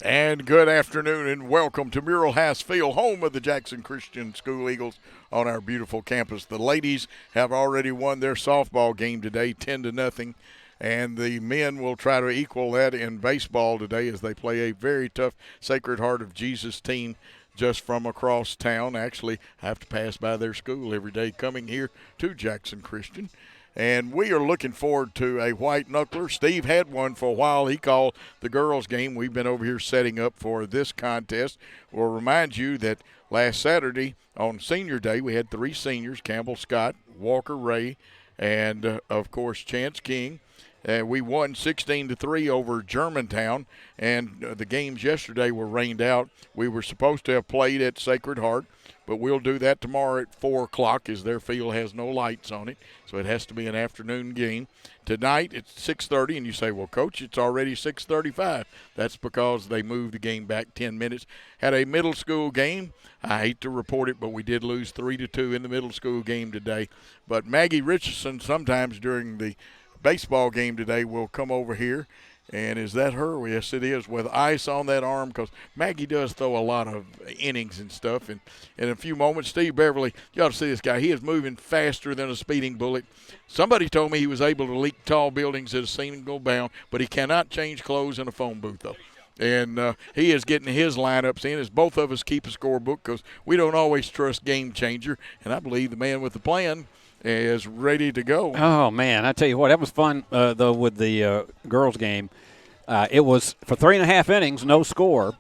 And good afternoon and welcome to Mural House Field, home of the Jackson Christian School Eagles on our beautiful campus. The ladies have already won their softball game today, 10-0, and the men will try to equal that in baseball today as they play a very tough Sacred Heart of Jesus team just from across town. Actually, I have to pass by their school every day coming here to Jackson Christian. And we are looking forward to a white knuckler. Steve had one for a while. He called the girls' game. We've been over here setting up for this contest. We'll remind you that last Saturday on Senior Day, we had 3 seniors, Campbell Scott, Walker Ray, and, of course, Chance King. We won 16-3 over Germantown, and the games yesterday were rained out. We were supposed to have played at Sacred Heart, but we'll do that tomorrow at 4 o'clock as their field has no lights on it, so it has to be an afternoon game. Tonight it's 6:30, and you say, well, Coach, it's already 6:35. That's because they moved the game back 10 minutes. Had a middle school game. I hate to report it, but we did lose 3-2 in the middle school game today. But Maggie Richardson sometimes during the baseball game today will come over here. And is that her? Yes, it is, with ice on that arm, because Maggie does throw a lot of innings and stuff. And in a few moments, Steve Beverly, you ought to see this guy. He is moving faster than a speeding bullet. Somebody told me he was able to leap tall buildings at a single bound, but he cannot change clothes in a phone booth, though. And he is getting his lineups in as both of us keep a scorebook, because we don't always trust Game Changer. And I believe the man with the plan is ready to go. Oh, man, I tell you what, that was fun, though, with the girls' game. It was for 3.5 innings, no score,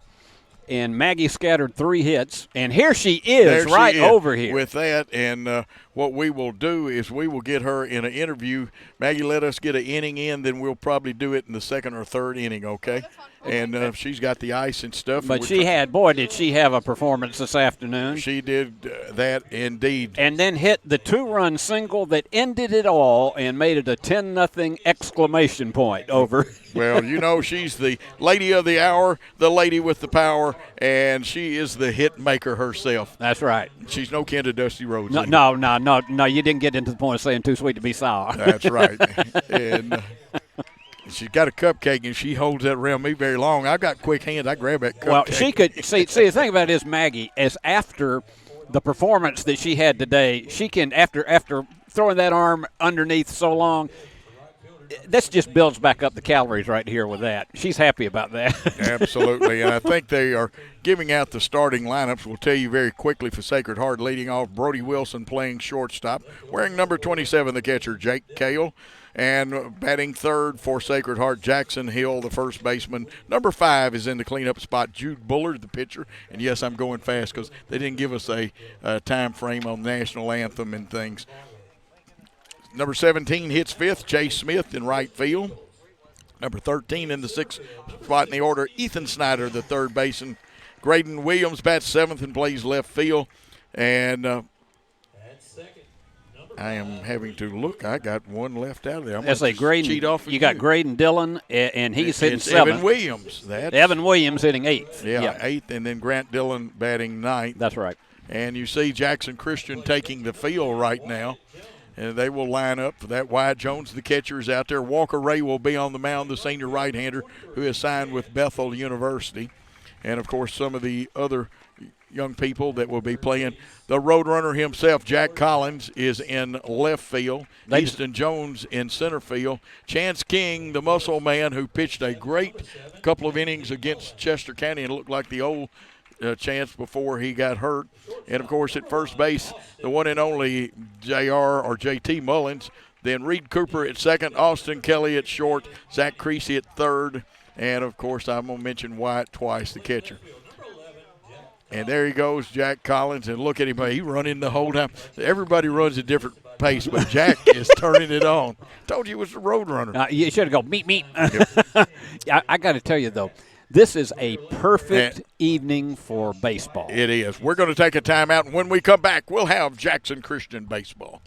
and Maggie scattered 3 hits, and here she is over here. With that, and what we will do is we will get her in an interview. Maggie, let us get an inning in, then we'll probably do it in the 2nd or 3rd inning, okay? And she's got the ice and stuff. But did she have a performance this afternoon. She did that indeed. And then hit the 2-run single that ended it all and made it a 10-0 exclamation point over. Well, you know, she's the lady of the hour, the lady with the power, and she is the hit maker herself. That's right. She's no kin to Dusty Rhodes. No, you didn't get into the point of saying too sweet to be sour. That's right. And she's got a cupcake, and she holds that around me very long. I've got quick hands. I grab that cupcake. Well, she could see. The thing about it is, Maggie, is after the performance that she had today, she can after throwing that arm underneath so long. This just builds back up the calories right here with that. She's happy about that. Absolutely, and I think they are giving out the starting lineups. We'll tell you very quickly for Sacred Heart. Leading off, Brody Wilson playing shortstop, wearing number 27, the catcher, Jake Cale. And batting third for Sacred Heart, Jackson Hill, the first baseman. Number 5 is in the cleanup spot, Jude Bullard, the pitcher. And, yes, I'm going fast because they didn't give us a time frame on the national anthem and things. Number 17 hits 5th, Chase Smith in right field. Number 13 in the 6th spot in the order, Ethan Snyder, the third baseman. Graydon Williams bats 7th and plays left field. And I am having to look. I got one left out of there. I'm going to cheat off of you. Got Graydon Dillon, and he's hitting 7th. Evan Williams. Evan Williams hitting 8th. Yeah, 8th, and then Grant Dillon batting 9th. That's right. And you see Jackson Christian taking the field right now. And they will line up for that. Wyatt Jones, the catcher, is out there. Walker Ray will be on the mound, the senior right-hander who is signed with Bethel University. And, of course, some of the other young people that will be playing. The Roadrunner himself, Jack Collins, is in left field. Easton Jones in center field. Chance King, the muscle man who pitched a great couple of innings against Chester County and looked like the old Chance before he got hurt. And, of course, at first base, the one and only JT Mullins. Then Reed Cooper at second, Austin Kelly at short, Zach Creasy at third. And, of course, I'm going to mention Wyatt twice, the catcher. And there he goes, Jack Collins. And look at him. He's running the whole time. Everybody runs at different pace, but Jack is turning it on. Told you it was the Roadrunner. You should have gone meet. Yep. I got to tell you, though, this is a perfect evening for baseball. It is. We're going to take a timeout, and when we come back, we'll have Jackson Christian baseball.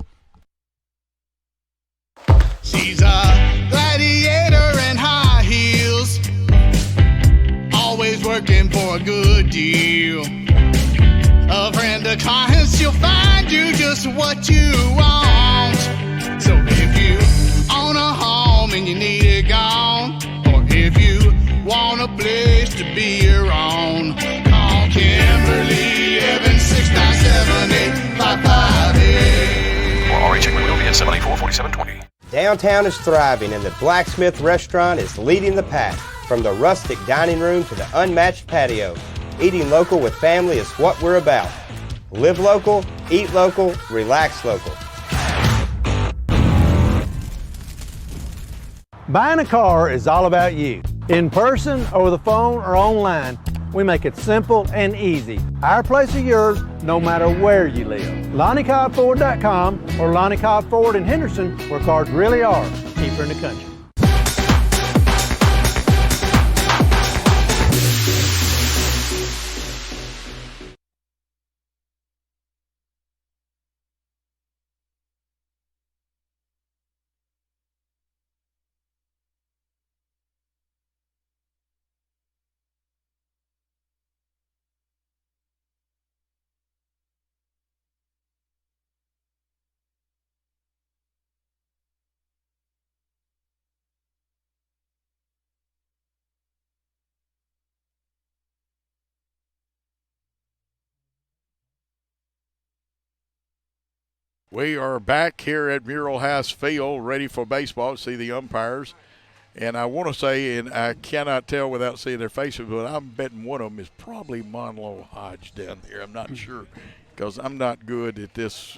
She's a gladiator in high heels, always working for a good deal. A friend of clients, she'll find you just what you want. So if you own a home and you need it gone, or if you want a place to to be your own. Call Kimberly Evans 697-8558. For RH Equipment, will be at 784-4720. Downtown is thriving and the Blacksmith Restaurant is leading the pack. From the rustic dining room to the unmatched patio, eating local with family is what we're about. Live local, eat local, relax local. Buying a car is all about you. In person, over the phone, or online, we make it simple and easy. Our place is yours, no matter where you live. LonnieCobbFord.com or Lonnie Cobb Ford in Henderson, where cars really are cheaper in the country. We are back here at Mural House Field, ready for baseball, to see the umpires. And I want to say, and I cannot tell without seeing their faces, but I'm betting one of them is probably Monlo Hodge down there. I'm not sure, because I'm not good at this,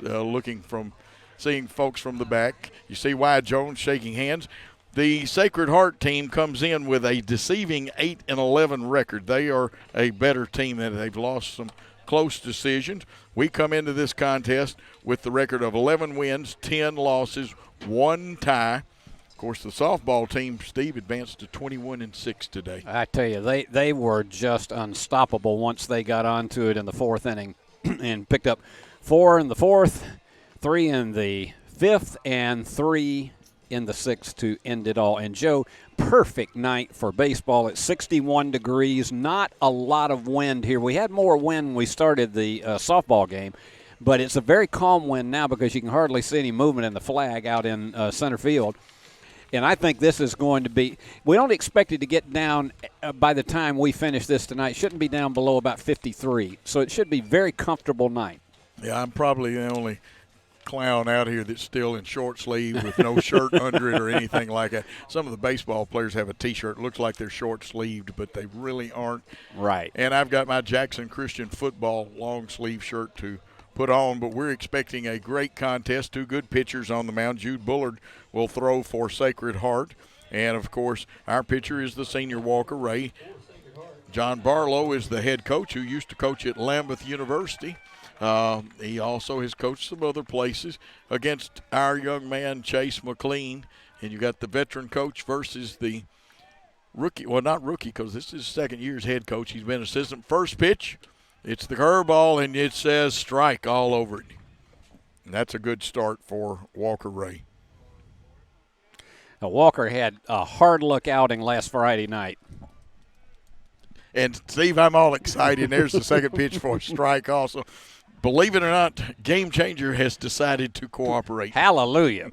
seeing folks from the back. You see Wyatt Jones shaking hands. The Sacred Heart team comes in with a deceiving 8-11 record. They are a better team than they've lost some close decisions. We come into this contest with the record of 11 wins, 10 losses, 1 tie. Of course, the softball team, Steve, advanced to 21-6 today. I tell you, they were just unstoppable once they got onto it in the fourth inning and picked up 4 in the fourth, 3 in the fifth, and 3 in the sixth to end it all. And, Joe, perfect night for baseball. It's 61 degrees, not a lot of wind here. We had more wind when we started the softball game, but it's a very calm wind now because you can hardly see any movement in the flag out in center field. And I think this is going to be – we don't expect it to get down by the time we finish this tonight. It shouldn't be down below about 53. So it should be a very comfortable night. Yeah, I'm probably the only clown out here that's still in short sleeve with no shirt under it or anything like that. Some of the baseball players have a T-shirt. It looks like they're short-sleeved, but they really aren't. Right. And I've got my Jackson Christian football long-sleeve shirt to put on, but we're expecting a great contest. 2 good pitchers on the mound. Jude Bullard will throw for Sacred Heart. And, of course, our pitcher is the senior Walker Ray. John Barlow is the head coach who used to coach at Lambeth University. He also has coached some other places against our young man, Chase McLean. And you got the veteran coach versus the rookie. Well, not rookie, because this is his second year's head coach. He's been assistant. First pitch, it's the curveball, and it says strike all over it. And that's a good start for Walker Ray. Now, Walker had a hard-luck outing last Friday night. And, Steve, I'm all excited. There's the second pitch for a strike also. Believe it or not, Game Changer has decided to cooperate. Hallelujah.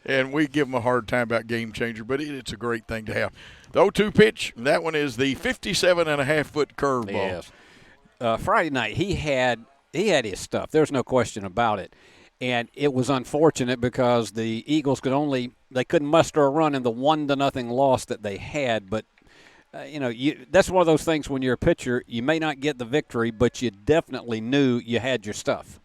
And we give them a hard time about Game Changer, but it's a great thing to have. The 0-2 pitch, that one is the 57.5-foot curveball. Yes. Friday night, he had his stuff. There's no question about it. And it was unfortunate because the Eagles couldn't muster a run in the 1-0 loss that they had, but that's one of those things when you're a pitcher, you may not get the victory, but you definitely knew you had your stuff.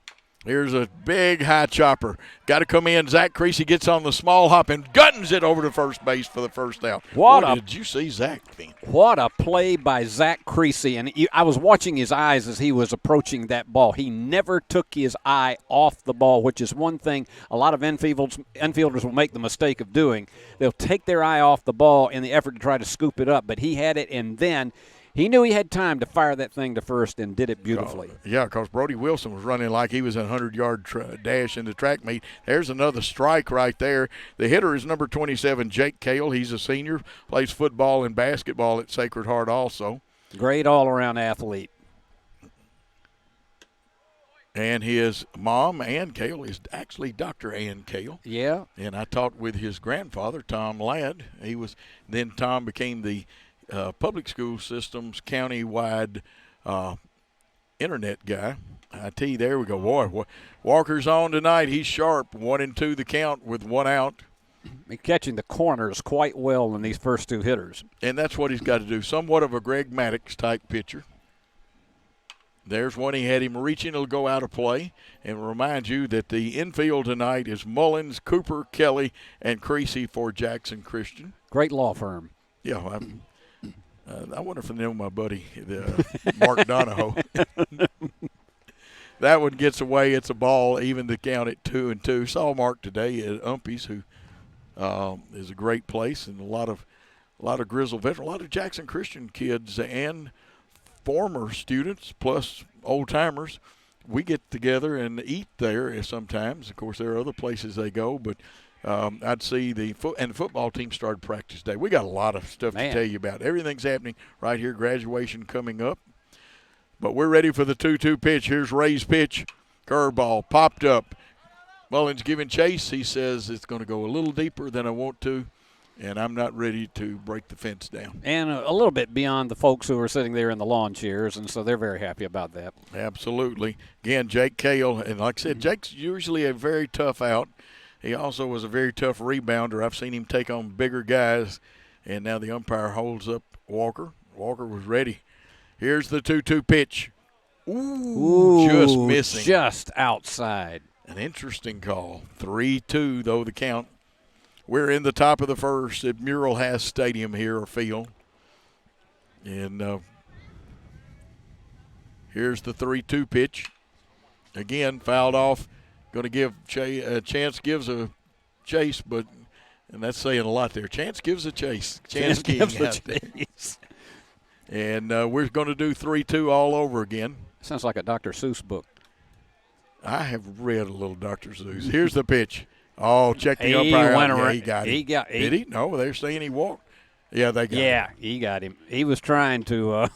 Here's a big high chopper. Got to come in. Zach Creasy gets on the small hop and guttons it over to first base for the first out. Did you see Zach then? What a play by Zach Creasy. And I was watching his eyes as he was approaching that ball. He never took his eye off the ball, which is one thing a lot of infielders will make the mistake of doing. They'll take their eye off the ball in the effort to try to scoop it up. But he had it, and then he knew he had time to fire that thing to first and did it beautifully. Yeah, because Brody Wilson was running like he was in a 100-yard dash in the track meet. There's another strike right there. The hitter is number 27, Jake Cale. He's a senior, plays football and basketball at Sacred Heart also. Great all-around athlete. And his mom, Ann Cale, is actually Dr. Ann Cale. Yeah. And I talked with his grandfather, Tom Ladd. Then Tom became the public school systems county-wide internet guy. I tell you, there we go. Boy, Walker's on tonight. He's sharp. 1-2 the count with 1 out. He's catching the corners quite well in these first 2 hitters. And that's what he's got to do. Somewhat of a Greg Maddux-type pitcher. There's one he had him reaching. It'll go out of play. And remind you that the infield tonight is Mullins, Cooper, Kelly, and Creasy for Jackson Christian. Great law firm. Yeah, I wonder if I know my buddy, Mark Donahoe. That one gets away. It's a ball, even to count at 2-2. Saw Mark today at Umpy's, who is a great place, and a lot of Grizzle veterans, a lot of Jackson Christian kids and former students plus old timers. We get together and eat there sometimes. Of course, there are other places they go, but I'd see the football team started practice day. We got a lot of stuff to tell you about. Everything's happening right here. Graduation coming up. But we're ready for the 2-2 pitch. Here's Ray's pitch. Curveball popped up. Mullins giving chase. He says it's going to go a little deeper than I want to, and I'm not ready to break the fence down. And a little bit beyond the folks who are sitting there in the lawn chairs, and so they're very happy about that. Absolutely. Again, Jake Cale, and like I said, Jake's usually a very tough out. He also was a very tough rebounder. I've seen him take on bigger guys, and now the umpire holds up Walker. Walker was ready. Here's the 2-2 pitch. Ooh, just missing. Just outside. An interesting call. 3-2, though, the count. We're in the top of the first at Mural Haas Stadium here, or field. And here's the 3-2 pitch. Again, fouled off. Going to give Chance gives a chase, and that's saying a lot there. Chance gives a chase. Chance gives a chase. And we're going to do 3-2 all over again. Sounds like a Dr. Seuss book. I have read a little Dr. Seuss. Here's the pitch. Oh, check the umpire out. Yeah, he got him. Did he? No, they're saying he walked. Yeah, they got him. Yeah, he got him. He was trying to,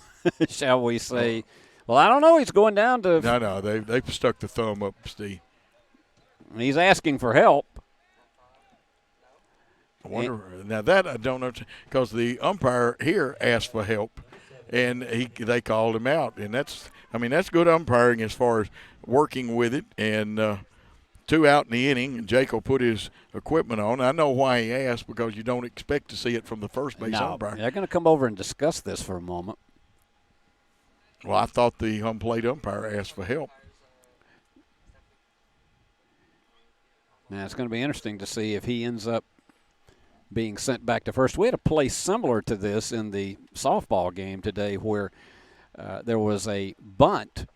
shall we say, well, I don't know. He's going down to. No, they've stuck the thumb up, Steve. He's asking for help. I wonder. Now, that I don't know, because the umpire here asked for help. And they called him out, and that's good umpiring as far as working with it. And 2 out in the inning, and Jake will put his equipment on. I know why he asked, because you don't expect to see it from the first base umpire. They're going to come over and discuss this for a moment. Well, I thought the home plate umpire asked for help. Now it's going to be interesting to see if he ends up being sent back to first. We had a play similar to this in the softball game today where there was a bunt,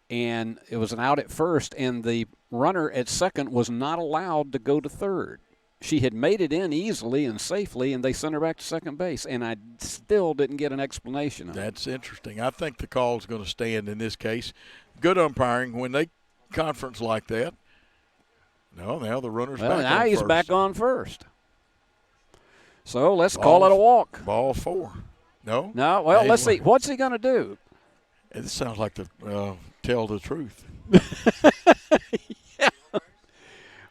and it was an out at first, and the runner at second was not allowed to go to third. She had made it in easily and safely, and they sent her back to second base, and I still didn't get an explanation. That's interesting. I think the call's going to stand in this case. Good umpiring when they conference like that. No, now the runner's back on now he's first. Back on first. So let's call it a walk. Ball 4. No? No, well, let's see. What's he going to do? It sounds like tell the truth. Yeah.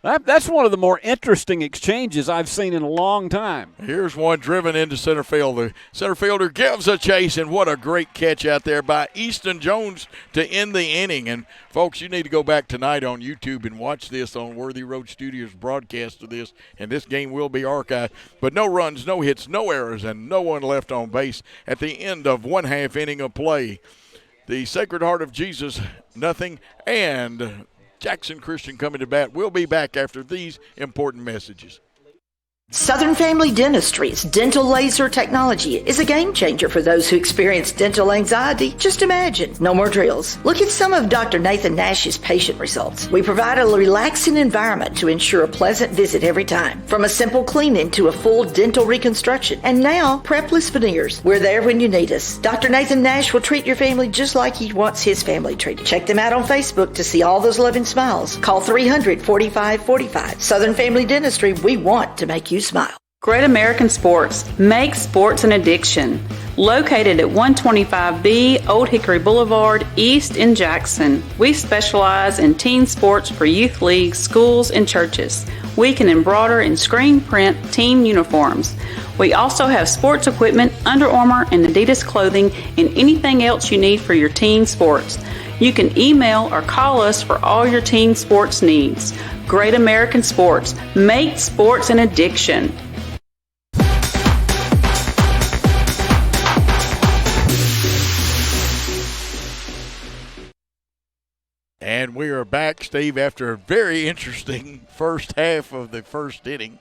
That's one of the more interesting exchanges I've seen in a long time. Here's one driven into center field. The center fielder gives a chase, and what a great catch out there by Easton Jones to end the inning. And, folks, you need to go back tonight on YouTube and watch this on Worthy Road Studios broadcast of this, and this game will be archived. But no runs, no hits, no errors, and no one left on base at the end of 1/2 inning of play. The Sacred Heart of Jesus, nothing, and Jackson Christian coming to bat. We'll be back after these important messages. Southern Family Dentistry's dental laser technology is a game changer for those who experience dental anxiety. Just imagine, no more drills. Look at some of Dr. Nathan Nash's patient results. We provide a relaxing environment to ensure a pleasant visit every time. From a simple cleaning to a full dental reconstruction. And now, prepless veneers. We're there when you need us. Dr. Nathan Nash will treat your family just like he wants his family treated. Check them out on Facebook to see all those loving smiles. Call 300-4545. Southern Family Dentistry, we want to make you smile. Great American Sports. Make sports an addiction. Located at 125B Old Hickory Boulevard, East in Jackson. We specialize in teen sports for youth leagues, schools, and churches. We can embroider and screen print team uniforms. We also have sports equipment, Under Armour and Adidas clothing, and anything else you need for your team sports. You can email or call us for all your team sports needs. Great American Sports. Make sports an addiction. And we are back, Steve, after a very interesting first half of the first inning.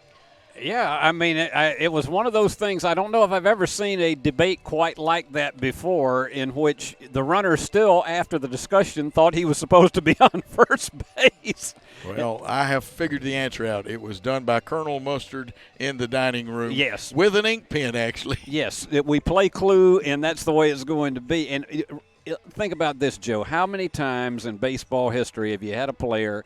Yeah, I mean, it was one of those things. I don't know if I've ever seen a debate quite like that before, in which the runner still, after the discussion, thought he was supposed to be on first base. Well, I have figured the answer out. It was done by Colonel Mustard in the dining room. Yes. With an ink pen, actually. Yes, we play Clue, and that's the way it's going to be. And think about this, Joe. How many times in baseball history have you had a player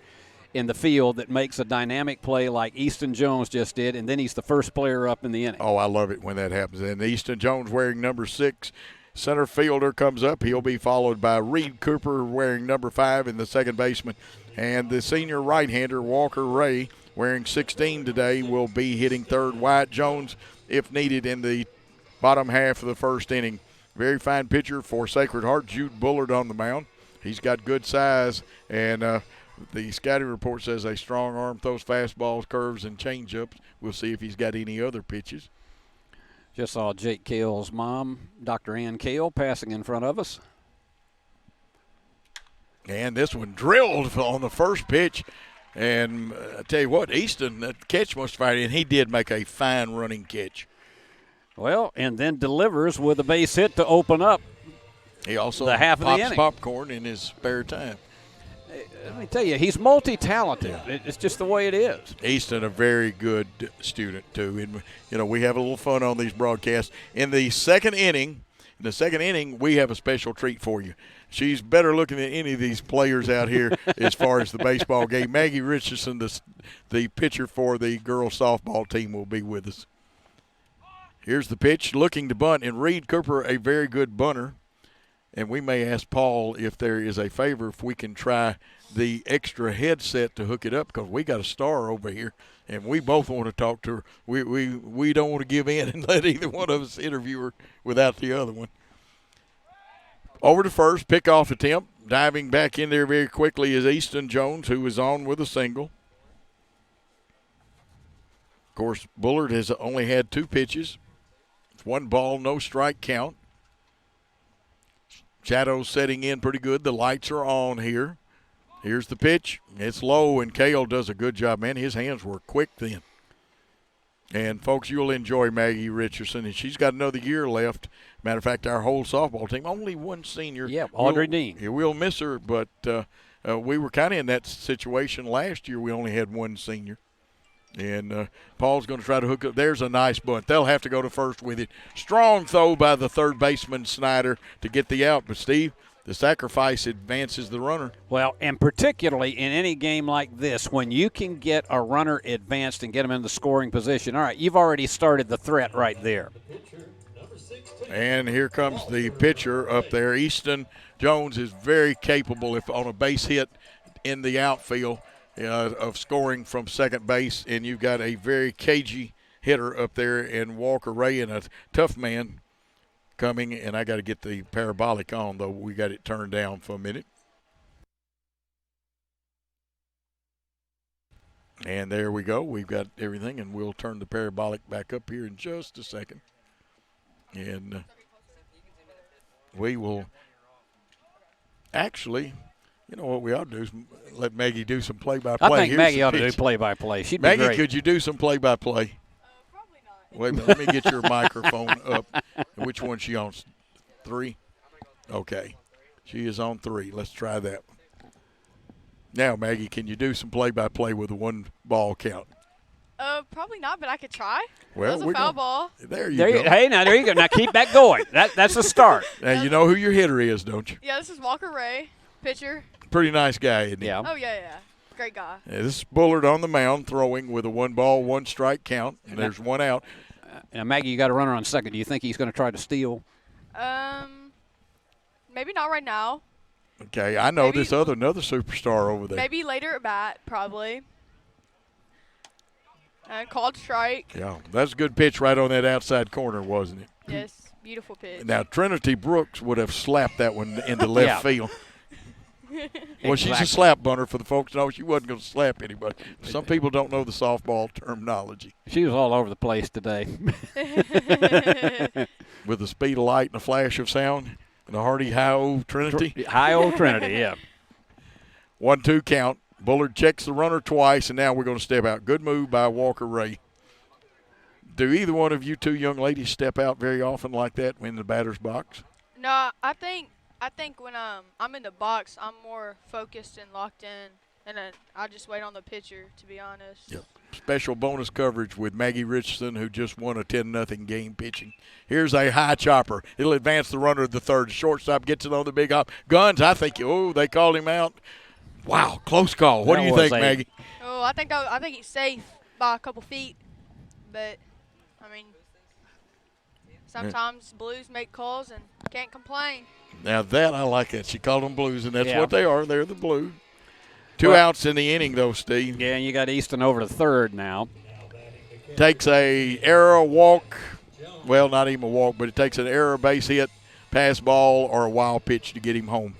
in the field that makes a dynamic play like Easton Jones just did, and then he's the first player up in the inning? Oh, I love it when that happens. And Easton Jones wearing number 6, center fielder, comes up. He'll be followed by Reed Cooper wearing number 5 in the second baseman. And the senior right-hander, Walker Ray, wearing 16 today, will be hitting third. Wyatt Jones, if needed, in the bottom half of the first inning. Very fine pitcher for Sacred Heart, Jude Bullard on the mound. He's got good size, and the scouting report says a strong arm, throws fastballs, curves, and changeups. We'll see if he's got any other pitches. Just saw Jake Cale's mom, Dr. Ann Cale, passing in front of us. And this one drilled on the first pitch. And I tell you what, Easton, that catch must fire, and he did make a fine running catch. Well, and then delivers with a base hit to open up. He also the half of the inning. Popcorn in his spare time. Let me tell you, he's multi-talented. It's just the way it is. Easton, a very good student, too. And, you know, we have a little fun on these broadcasts. In the second inning, we have a special treat for you. She's better looking than any of these players out here as far as the baseball game. Maggie Richardson, the pitcher for the girls softball team, will be with us. Here's the pitch, looking to bunt, and Reed Cooper, a very good bunter. And we may ask Paul if there is a favor if we can try the extra headset to hook it up, because we got a star over here, and we both want to talk to her. We don't want to give in and let either one of us interview her without the other one. Over to first, pickoff attempt. Diving back in there very quickly is Easton Jones, who is on with a single. Of course, Bullard has only had 2 pitches. It's 1 ball, no strike count. Shadows setting in pretty good. The lights are on here. Here's the pitch. It's low, and Cale does a good job, man. His hands were quick then. And, folks, you'll enjoy Maggie Richardson, and she's got another year left. Matter of fact, our whole softball team, only 1 senior. Yeah, Audrey Dean. We'll miss her, but we were kind of in that situation last year. We only had 1 senior. And Paul's going to try to hook up. There's a nice bunt. They'll have to go to first with it. Strong throw by the third baseman, Snyder, to get the out. But, Steve, the sacrifice advances the runner. Well, and particularly in any game like this, when you can get a runner advanced and get him in the scoring position, all right, you've already started the threat right there. And here comes the pitcher up there. Easton Jones is very capable, if on a base hit in the outfield, of scoring from second base, and you've got a very cagey hitter up there in Walker Ray, and a tough man coming, and I got to get the parabolic on, though. We got it turned down for a minute. And there we go. We've got everything, and we'll turn the parabolic back up here in just a second. And we will actually – you know what we ought to do is let Maggie do some play-by-play. I think Maggie ought to do play-by-play. She'd be Maggie, great. could you do some play-by-play? Probably not. Wait a minute. Let me get your microphone up. Which one's she on? 3? Okay. She is on 3. Let's try that. Now, Maggie, can you do some play-by-play with a 1-ball count? Probably not, but I could try. Well, that was a foul ball. There you go. Hey, now there you go. Now keep that going. That's a start. Now, you know who your hitter is, don't you? Yeah, this is Walker Ray, pitcher. Pretty nice guy, isn't he? Yeah. Oh, yeah. Great guy. Yeah, this is Bullard on the mound throwing with a 1-ball, 1-strike count, and there's 1 out. Now, Maggie, you got a runner on second. Do you think he's going to try to steal? Maybe not right now. Okay, I know this another superstar over there. Maybe later at bat, probably. Called strike. Yeah, that's a good pitch right on that outside corner, wasn't it? Yes, beautiful pitch. Now, Trinity Brooks would have slapped that one into left field. Well, she's a slap bunter for the folks know she wasn't going to slap anybody. Some people don't know the softball terminology. She was all over the place today. With the speed of light and a flash of sound and a hearty hi-oh Trinity. Hi-oh Trinity, yeah. 1-2 count. Bullard checks the runner twice, and now we're going to step out. Good move by Walker Ray. Do either one of you two young ladies step out very often like that in the batter's box? No, I think when I'm in the box, I'm more focused and locked in, and then I just wait on the pitcher, to be honest. Yep. Special bonus coverage with Maggie Richardson, who just won a 10-0 game pitching. Here's a high chopper. It'll advance the runner to the third. Shortstop gets it on the big hop. Guns, I think, they called him out. Wow, close call. What do you think, Maggie? Oh, I think he's safe by a couple feet, but I mean, sometimes Blues make calls and can't complain. Now that I like that. She called them Blues, and that's what they are. They're the Blue. Two outs in the inning, though, Steve. Yeah, and you got Easton over to third now. Takes a error, walk. Well, not even a walk, but it takes an error, base hit, pass ball, or a wild pitch to get him home.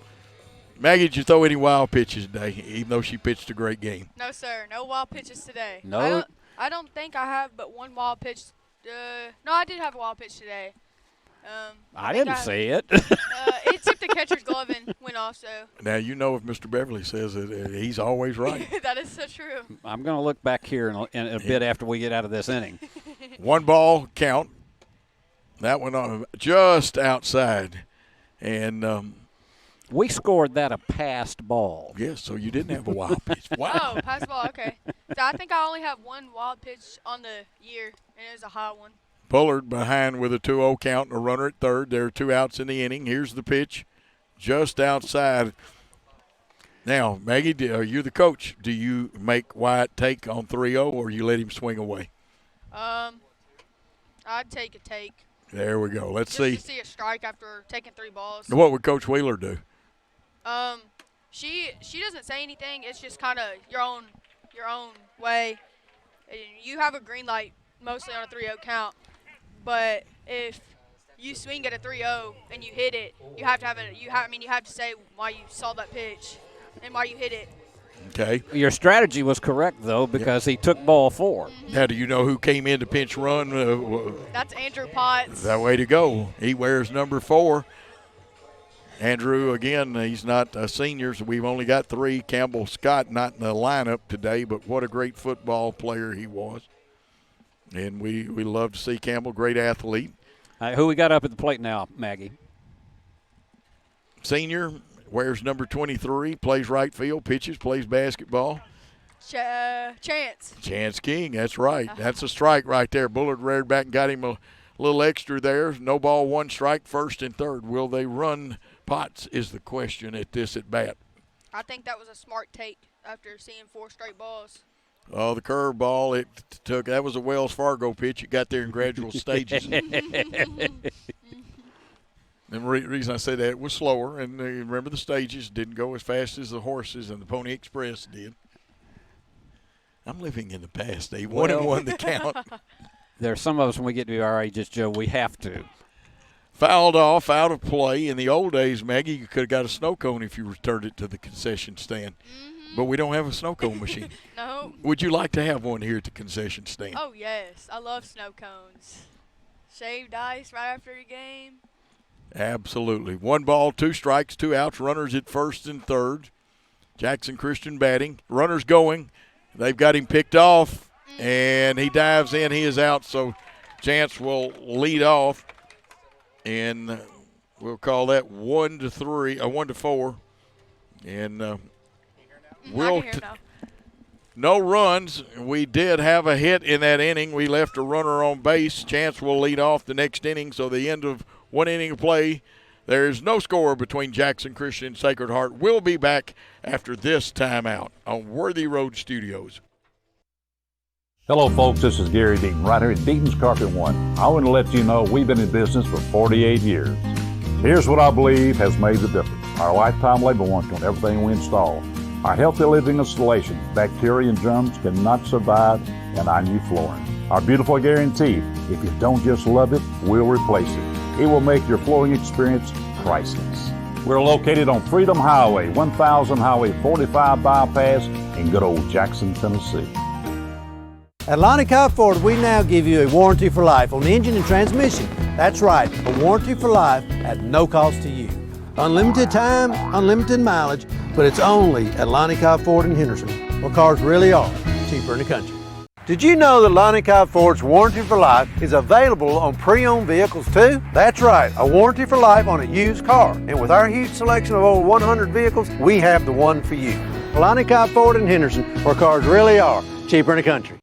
Maggie, did you throw any wild pitches today, even though she pitched a great game? No, sir. No wild pitches today. No? I don't think I have but one wild pitch. No, I did have a wild pitch today. I didn't see it. It tipped the catcher's glove and went off, so. Now, you know if Mr. Beverly says it, he's always right. That is so true. I'm going to look back here in a bit after we get out of this inning. 1 ball count. That one just outside. And we scored that a passed ball. yes, so you didn't have a wild pitch. Wow. Oh, pass ball, okay. So I think I only have one wild pitch on the year, and it was a high one. Bullard behind with a 2-0 count and a runner at third. There are 2 outs in the inning. Here's the pitch just outside. Now, Maggie, you're the coach. Do you make Wyatt take on 3-0 or you let him swing away? I'd take a take. There we go. Let's see. Just to see a strike after taking 3 balls. What would Coach Wheeler do? She doesn't say anything. It's just kind of your own way. And you have a green light mostly on a 3-0 count. But if you swing at a 3-0 and you hit it, you have to say why you saw that pitch and why you hit it. Okay. Your strategy was correct, though, because he took ball 4. Now, do you know who came in to pinch run? That's Andrew Potts. That way to go. He wears number 4. Andrew, again, he's not a senior, so we've only got 3. Campbell Scott not in the lineup today, but what a great football player he was. And we love to see Campbell, great athlete. Who we got up at the plate now, Maggie? Senior, wears number 23, plays right field, pitches, plays basketball. Chance. Chance King, that's right. That's a strike right there. Bullard reared back and got him a little extra there. No ball, 1 strike, first and third. Will they run Potts is the question at this at bat. I think that was a smart take after seeing 4 straight balls. Oh, the curve ball, that was a Wells Fargo pitch. It got there in gradual stages. And the reason I say that, it was slower. And remember the stages didn't go as fast as the horses and the Pony Express did. I'm living in the past, Dave. 1-1 the count. There's some of us when we get to our ages, Joe, we have to. Fouled off, out of play. In the old days, Maggie, you could have got a snow cone if you returned it to the concession stand. But we don't have a snow cone machine. No. Would you like to have one here at the concession stand? Oh, yes. I love snow cones. Shaved ice right after a game. Absolutely. 1 ball, 2 strikes, 2 outs, runners at first and third. Jackson Christian batting. Runners going. They've got him picked off, and he dives in. He is out, so Chance will lead off. And we'll call that 1-4. And no runs. We did have a hit in that inning. We left a runner on base. Chance will lead off the next inning. So the end of 1 inning of play. There's no score between Jackson Christian and Sacred Heart. We'll be back after this timeout on Worthy Road Studios. Hello, folks. This is Gary Deaton, right here at Deaton's Carpet One. I want to let you know we've been in business for 48 years. Here's what I believe has made the difference. Our lifetime labor warranty on everything we install. Our healthy living installations, bacteria and germs cannot survive and our new flooring. Our beautiful guarantee, if you don't just love it, we'll replace it. It will make your flooring experience priceless. We're located on Freedom Highway, 1000 Highway 45 Bypass in good old Jackson, Tennessee. At Lonnie Cobb Ford, we now give you a warranty for life on engine and transmission. That's right, a warranty for life at no cost to you. Unlimited time, unlimited mileage, but it's only at Lonnie Cobb Ford in Henderson, where cars really are cheaper in the country. Did you know that Lonnie Cobb Ford's warranty for life is available on pre-owned vehicles too? That's right, a warranty for life on a used car. And with our huge selection of over 100 vehicles, we have the one for you. Lonnie Cobb Ford in Henderson, where cars really are cheaper in the country.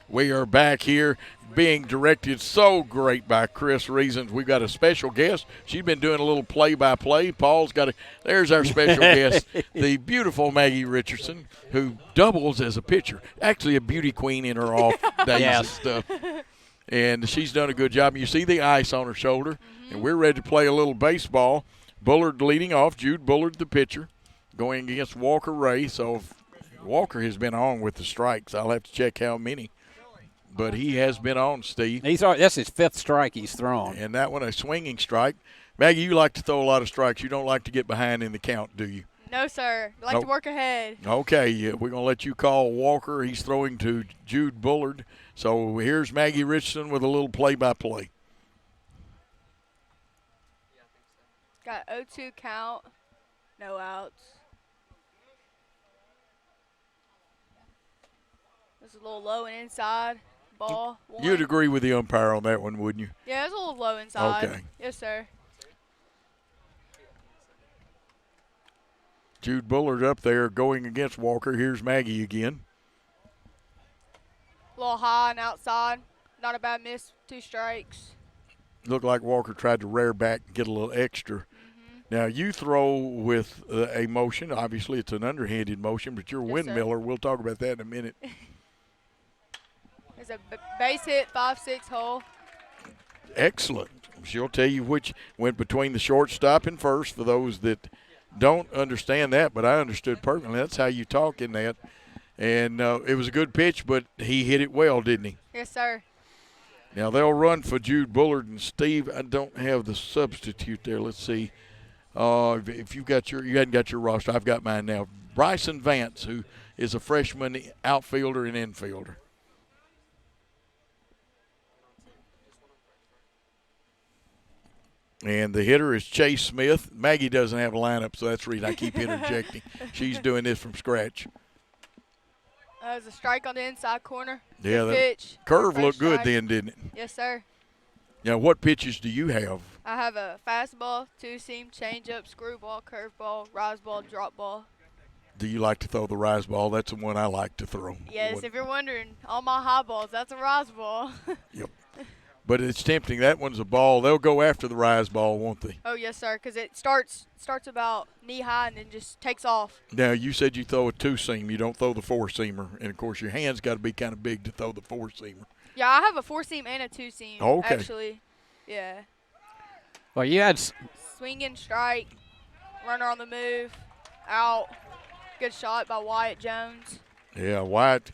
We are back here being directed so great by Chris Reasons. We've got a special guest. She's been doing a little play-by-play. Paul's got there's our special guest, the beautiful Maggie Richardson, who doubles as a pitcher. Actually a beauty queen in her off days and stuff. And she's done a good job. You see the ice on her shoulder. And we're ready to play a little baseball. Bullard leading off. Jude Bullard, the pitcher, going against Walker Ray. So Walker has been on with the strikes. I'll have to check how many. But he has been on, Steve. That's his 5th strike he's thrown. And that one, a swinging strike. Maggie, you like to throw a lot of strikes. You don't like to get behind in the count, do you? No, sir. I like to work ahead. Okay, we're going to let you call Walker. He's throwing to Jude Bullard. So here's Maggie Richardson with a little play-by-play. Got 0-2 count, no outs. This is a little low and inside. Ball. One. You'd agree with the umpire on that one, wouldn't you? Yeah, it's a little low inside. Okay. Yes, sir. Jude Bullard up there going against Walker. Here's Maggie again. A little high and outside. Not a bad miss. 2 strikes. Looked like Walker tried to rear back and get a little extra. Now, you throw with a motion. Obviously, it's an underhanded motion, but you're a windmiller. We'll talk about that in a minute. It's a base hit, 5-6 hole. Excellent. She'll tell you which went between the shortstop and first for those that don't understand that, but I understood perfectly. That's how you talk in that. And it was a good pitch, but he hit it well, didn't he? Yes, sir. Now, they'll run for Jude Bullard and Steve. I don't have the substitute there. Let's see. If you hadn't got your roster, I've got mine now. Bryson Vance, who is a freshman outfielder and infielder. And the hitter is Chase Smith. Maggie doesn't have a lineup, so that's the reason I keep interjecting. She's doing this from scratch. There's a strike on the inside corner. Yeah, the pitch. Curve looked good then, didn't it? Yes, sir. Now, what pitches do you have? I have a fastball, 2-seam, changeup, screwball, curveball, rise ball, drop ball. Do you like to throw the rise ball? That's the one I like to throw. Yes, if you're wondering, all my high balls, that's a rise ball. Yep. But it's tempting. That one's a ball. They'll go after the rise ball, won't they? Oh, yes, sir, because it starts about knee-high and then just takes off. Now, you said you throw a 2-seam. You don't throw the 4-seamer. And, of course, your hand's got to be kind of big to throw the 4-seamer. Yeah, I have a 4-seam and a 2-seam, actually. Yeah. Well, you had swinging strike, runner on the move, out. Good shot by Wyatt Jones. Yeah, Wyatt.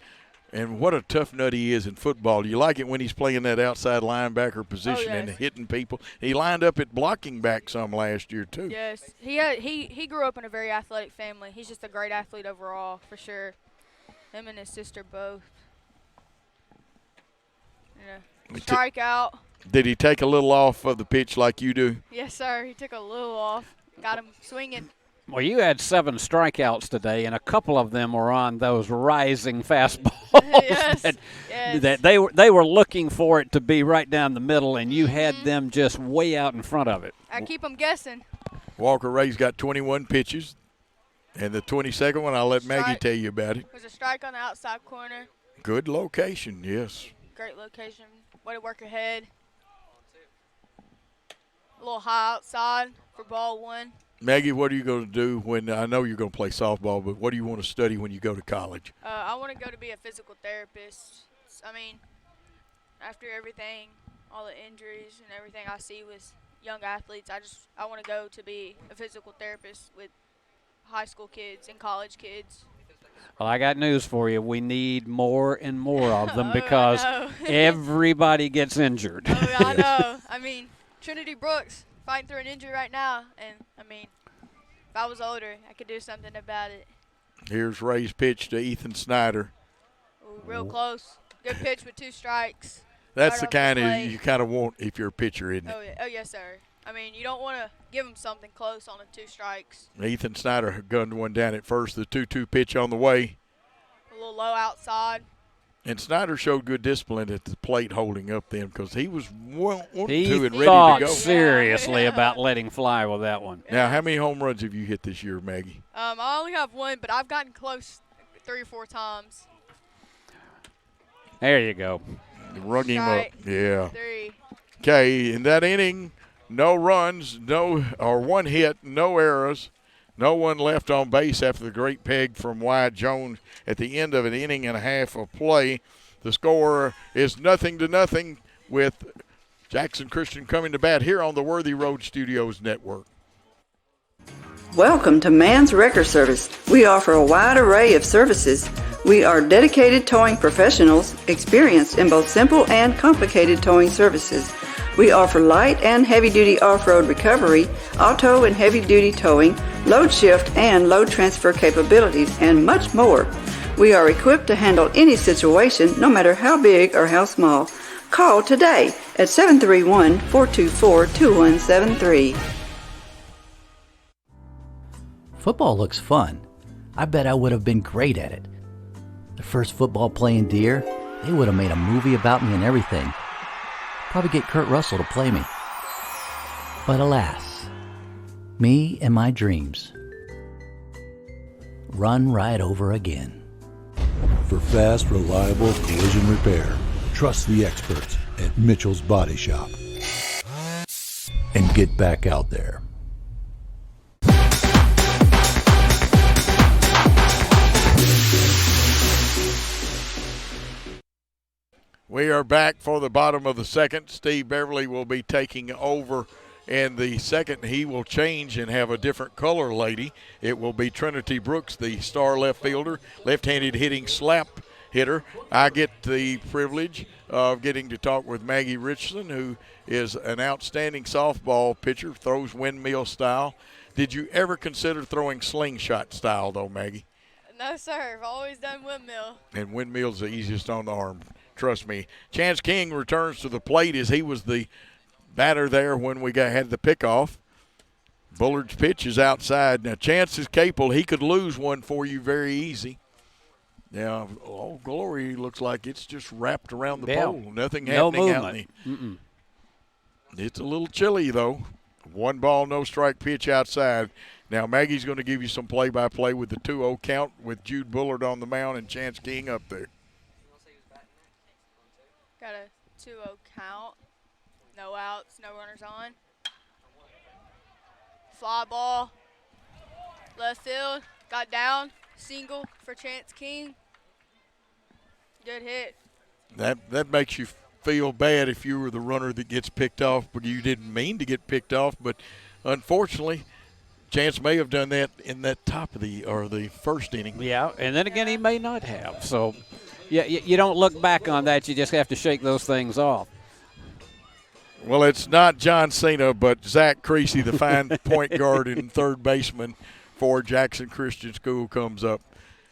And what a tough nut he is in football. You like it when he's playing that outside linebacker position and hitting people. He lined up at blocking back some last year, too. Yes. He grew up in a very athletic family. He's just a great athlete overall, for sure. Him and his sister both. Yeah. Strikeout. Did he take a little off of the pitch like you do? Yes, sir. He took a little off. Got him swinging. Well, you had 7 strikeouts today, and a couple of them were on those rising fastballs. That they were looking for it to be right down the middle, and you had them just way out in front of it. I keep them guessing. Walker Ray's got 21 pitches, and the 22nd one, I'll let Maggie tell you about it. There's a strike on the outside corner. Good location, yes. Great location. Way to work ahead. A little high outside for ball 1. Maggie, what are you going to do when, I know you're going to play softball, but what do you want to study when you go to college? I want to go to be a physical therapist. I mean, after everything, all the injuries and everything I see with young athletes. I want to go to be a physical therapist with high school kids and college kids. Well, I got news for you. We need more and more of them because I know. everybody gets injured. Oh, I know. I mean, Trinity Brooks fighting through an injury right now, and I mean, if I was older, I could do something about it. Here's Ray's pitch to Ethan Snyder. Ooh, real close. Good pitch with 2 strikes. That's right the off kind of plate. you kind of want if you're a pitcher, isn't it? Oh, yeah. Oh, yes, sir. I mean, you don't want to give them something close on a 2 strikes. Ethan Snyder gunned one down at first. The 2-2 pitch on the way. A little low outside. And Snyder showed good discipline at the plate holding up then because he was wanting He to and ready thought to go. seriously about letting fly with that one. Now, how many home runs have you hit this year, Maggie? I only have 1, but I've gotten close 3 or 4 times. There you go. Rung him up. Strike. Yeah. 3. Okay, in that inning, no runs, 1 hit, no errors. No one left on base after the great peg from Wyatt Jones at the end of an inning and a half of play. The score is 0-0 with Jackson Christian coming to bat here on the Worthy Road Studios Network. Welcome to Man's Wrecker Service. We offer a wide array of services. We are dedicated towing professionals, experienced in both simple and complicated towing services. We offer light and heavy-duty off-road recovery, auto and heavy-duty towing, load shift and load transfer capabilities, and much more. We are equipped to handle any situation, no matter how big or how small. Call today at 731-424-2173. Football looks fun. I bet I would have been great at it. The first football playing deer, they would have made a movie about me and everything. Probably get Kurt Russell to play me. But alas, me and my dreams run right over again. For fast, reliable collision repair, trust the experts at Mitchell's Body Shop. And get back out there. We are back for the bottom of the second. Steve Beverly will be taking over in the second. He will change and have a different color lady. It will be Trinity Brooks, the star left fielder, left-handed hitting slap hitter. I get the privilege of getting to talk with Maggie Richardson, who is an outstanding softball pitcher, throws windmill style. Did you ever consider throwing slingshot style, though, Maggie? No, sir. I've always done windmill. And windmill's the easiest on the arm. Trust me. Chance King returns to the plate as he was the batter there when we had the pickoff. Bullard's pitch is outside. Now, Chance is capable. He could lose one for you very easy. Now, Glory looks like it's just wrapped around the pole. Nothing happening out in the. It's a little chilly, though. 1 ball, no strike pitch outside. Now, Maggie's going to give you some play-by-play with the 2-0 count with Jude Bullard on the mound and Chance King up there. Got a 2-0 count. No outs, no runners on. Fly ball. Left field. Got down. Single for Chance King. Good hit. That makes you feel bad if you were the runner that gets picked off, but you didn't mean to get picked off. But unfortunately, Chance may have done that in that top of the first inning. Yeah, and then again, he may not have. So, yeah, you don't look back on that. You just have to shake those things off. Well, it's not John Cena, but Zach Creasy, the fine point guard and third baseman for Jackson Christian School, comes up.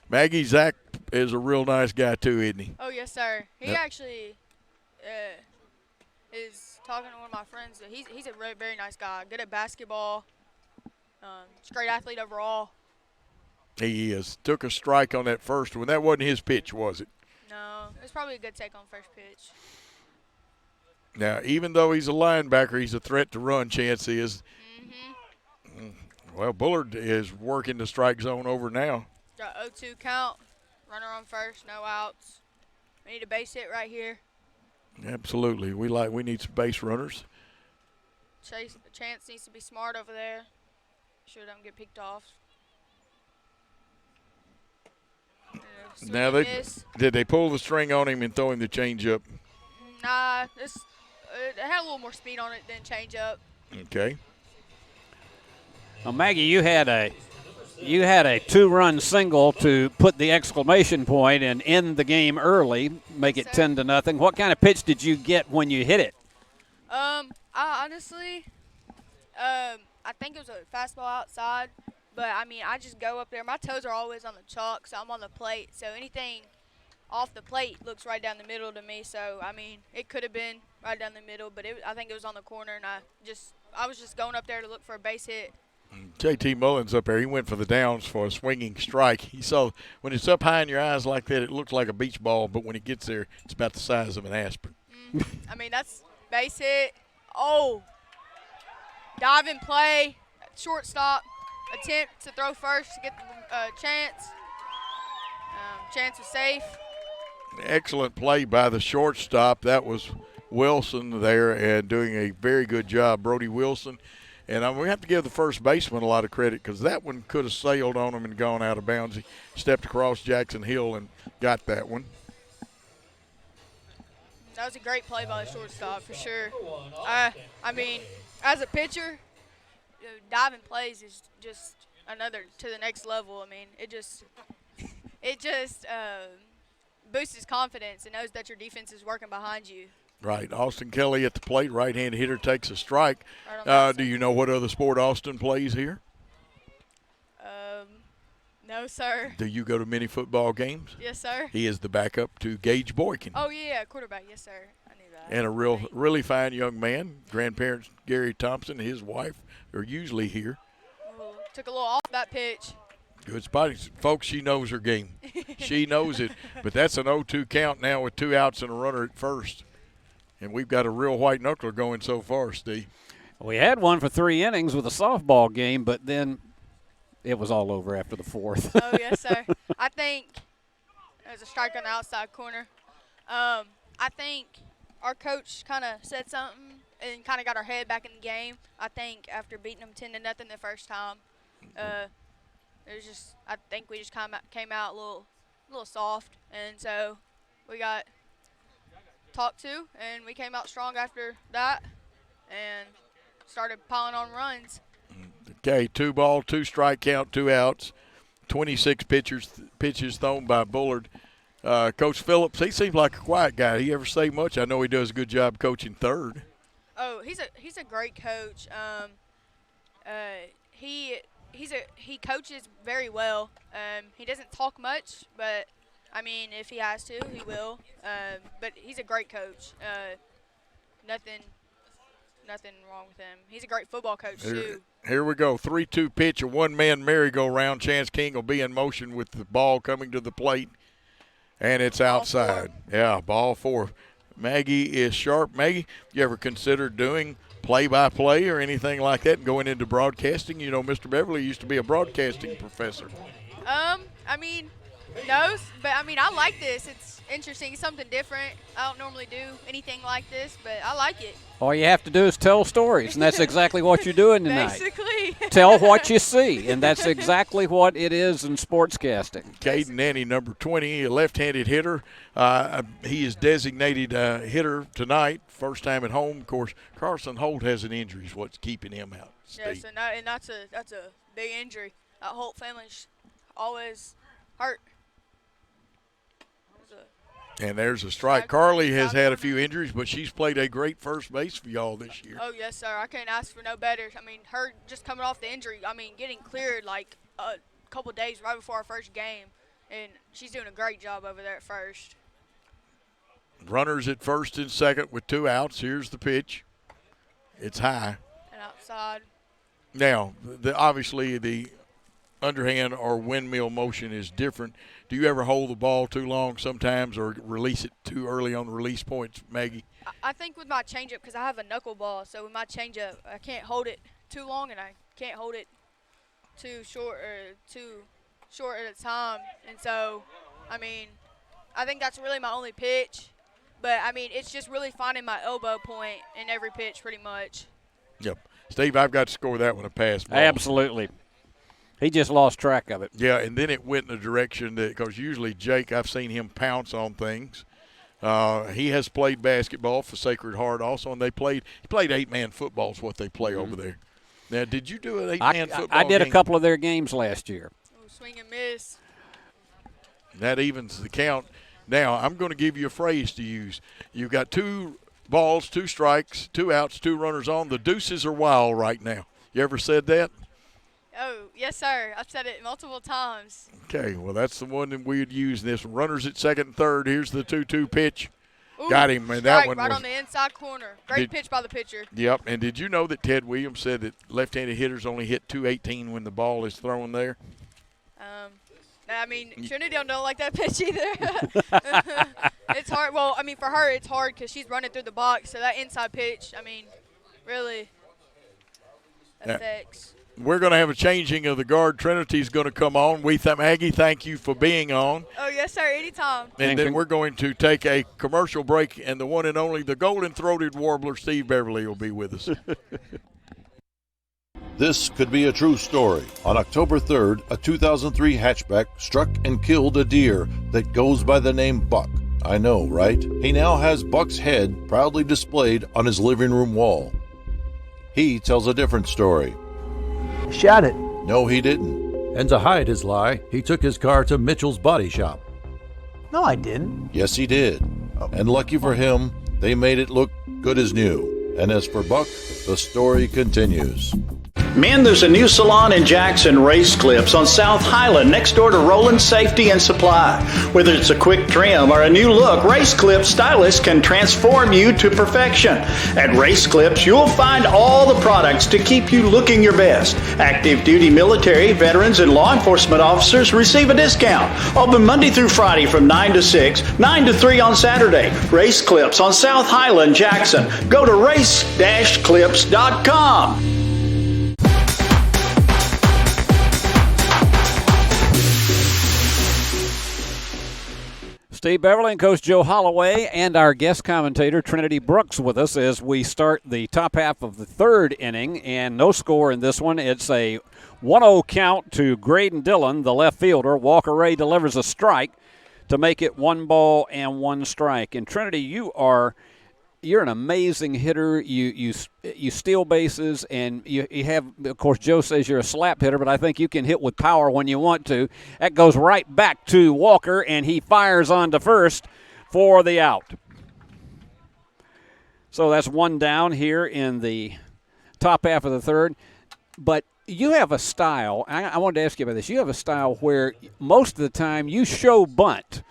Maggie, Zach is a real nice guy too, isn't he? Oh, yes, sir. He actually is talking to one of my friends. He's a very nice guy. Good at basketball. Just great athlete overall. He is. Took a strike on that first one. That wasn't his pitch, was it? No, it was probably a good take on first pitch. Now, even though he's a linebacker, he's a threat to run, Chance is. Mm-hmm. Well, Bullard is working the strike zone over now. Got 0-2 count. Runner on first, no outs. We need a base hit right here. Absolutely. We need some base runners. Chance needs to be smart over there. Sure don't get picked off. Now, did they pull the string on him and throw him the changeup? Nah, it had a little more speed on it than change up. Okay. Well, Maggie, you had a 2-run single to put the exclamation point and end the game early, make it 10-0. What kind of pitch did you get when you hit it? I honestly, I think it was a fastball outside, but I mean, I just go up there. My toes are always on the chalk, so I'm on the plate. So anything off the plate looks right down the middle to me. So I mean, it could have been right down the middle, but I think it was on the corner, and I was just going up there to look for a base hit. JT Mullins up there, he went for the downs for a swinging strike. He saw when it's up high in your eyes like that, it looks like a beach ball, but when it gets there, it's about the size of an aspirin. I mean, that's base hit. Oh, dive and play, shortstop, attempt to throw first to get the chance. Chance was safe. Excellent play by the shortstop. That was Wilson there and doing a very good job, Brody Wilson. And we have to give the first baseman a lot of credit because that one could have sailed on him and gone out of bounds. He stepped across Jackson Hill and got that one. That was a great play by the shortstop for sure. I mean, as a pitcher, diving plays is just another to the next level. I mean, it just boosts his confidence and knows that your defense is working behind you. Right. Austin Kelly at the plate, right-handed hitter, takes a strike. Do you know what other sport Austin plays here? No, sir. Do you go to many football games? Yes, sir. He is the backup to Gage Boykin. Oh, yeah, quarterback. Yes, sir. I knew that. And a really fine young man. Grandparents Gary Thompson and his wife are usually here. Ooh, took a little off that pitch. Good spotting. Folks, she knows her game. She knows it. But that's an 0-2 count now with 2 outs and a runner at first. And we've got a real white knuckler going so far, Steve. We had one for 3 innings with a softball game, but then it was all over after the 4th. Oh, yes, sir. I think there's a strike on the outside corner. I think our coach kind of said something and kind of got our head back in the game. I think after beating them 10-0 the first time, I think we just came out a little soft, and so we got talked to, and we came out strong after that and started piling on runs. Okay, 2 ball, 2 strike count, 2 outs, 26 pitches thrown by Bullard. Coach Phillips, he seems like a quiet guy. He ever say much? I know he does a good job coaching third. Oh, he's a great coach. He coaches very well. He doesn't talk much, but I mean, if he has to, he will. But he's a great coach. Nothing wrong with him. He's a great football coach, too. Here we go. 3-2 pitch, a one-man merry-go-round. Chance King will be in motion with the ball coming to the plate, and it's outside. Yeah, ball 4. Maggie is sharp. Maggie, you ever consider doing play-by-play or anything like that and going into broadcasting? You know, Mr. Beverly used to be a broadcasting professor. I mean, no, but I mean, I like this. It's interesting. It's something different. I don't normally do anything like this, but I like it. All you have to do is tell stories, and that's exactly what you're doing tonight. Basically. Tell what you see, and that's exactly what it is in sportscasting. Caden Nanny, number 20, a left-handed hitter. He is designated hitter tonight, first time at home. Of course, Carson Holt has an injury is what's keeping him out. Yes, and that's a big injury. Holt family's always hurt. And there's a strike. Carly has had a few injuries, but she's played a great first base for y'all this year. Oh, yes, sir. I can't ask for no better. I mean, her just coming off the injury, getting cleared like a couple days right before our first game, and she's doing a great job over there at first. Runners at first and second with 2 outs. Here's the pitch. It's high. And outside. Now, obviously the underhand or windmill motion is different. Do you ever hold the ball too long sometimes or release it too early on the release points, Maggie? I think with my changeup, because I have a knuckleball, so with my changeup, I can't hold it too long and I can't hold it too short at a time. And so, I think that's really my only pitch. But, it's just really finding my elbow point in every pitch pretty much. Yep. Steve, I've got to score that one a pass ball. Absolutely. He just lost track of it. Yeah, and then it went in a direction that, because usually Jake, I've seen him pounce on things. He has played basketball for Sacred Heart also, and he played 8-man football is what they play over there. Now, did you do an 8-man football I did game? a couple of their games last year. Oh, swing and miss. That evens the count. Now, I'm going to give you a phrase to use. You've got 2 balls, 2 strikes, 2 outs, 2 runners on. The deuces are wild right now. You ever said that? Oh, yes, sir. I've said it multiple times. Okay, well, that's the one that we would use in this one. Runners at second and third. Here's the 2-2 pitch. Ooh, got him, and that one right was on the inside corner. Great pitch by the pitcher. Yep, and did you know that Ted Williams said that left-handed hitters only hit .218 when the ball is thrown there? I mean, Trinity don't like that pitch either. It's hard. Well, I mean, for her, it's hard because she's running through the box. So that inside pitch, I mean, really affects. We're going to have a changing of the guard. Trinity's going to come on. Maggie, thank you for being on. Oh, yes, sir, anytime. And then we're going to take a commercial break, and the one and only, the golden-throated warbler, Steve Beverly, will be with us. This could be a true story. On October 3rd, a 2003 hatchback struck and killed a deer that goes by the name Buck. I know, right? He now has Buck's head proudly displayed on his living room wall. He tells a different story. Shot it. No, he didn't. And to hide his lie, he took his car to Mitchell's Body Shop. No, I didn't. Yes, he did. And lucky for him, they made it look good as new. And as for Buck, the story continues. Men, there's a new salon in Jackson, Race Clips, on South Highland, next door to Roland Safety and Supply. Whether it's a quick trim or a new look, Race Clips stylists can transform you to perfection. At Race Clips, you'll find all the products to keep you looking your best. Active duty military, veterans, and law enforcement officers receive a discount. Open Monday through Friday from 9 to 6, 9 to 3 on Saturday. Race Clips on South Highland, Jackson. Go to race-clips.com. Steve Beverly and Coach Joe Holloway and our guest commentator Trinity Brooks with us as we start the top half of the third inning, and no score in this one. It's a 1-0 count to Graydon Dillon, the left fielder. Walker Ray delivers a strike to make it 1 ball and 1 strike. And Trinity, you're an amazing hitter. You steal bases, and you have, of course, Joe says you're a slap hitter, but I think you can hit with power when you want to. That goes right back to Walker, and he fires on to first for the out. So that's 1 down here in the top half of the third. But you have a style. I wanted to ask you about this. You have a style where most of the time you show bunt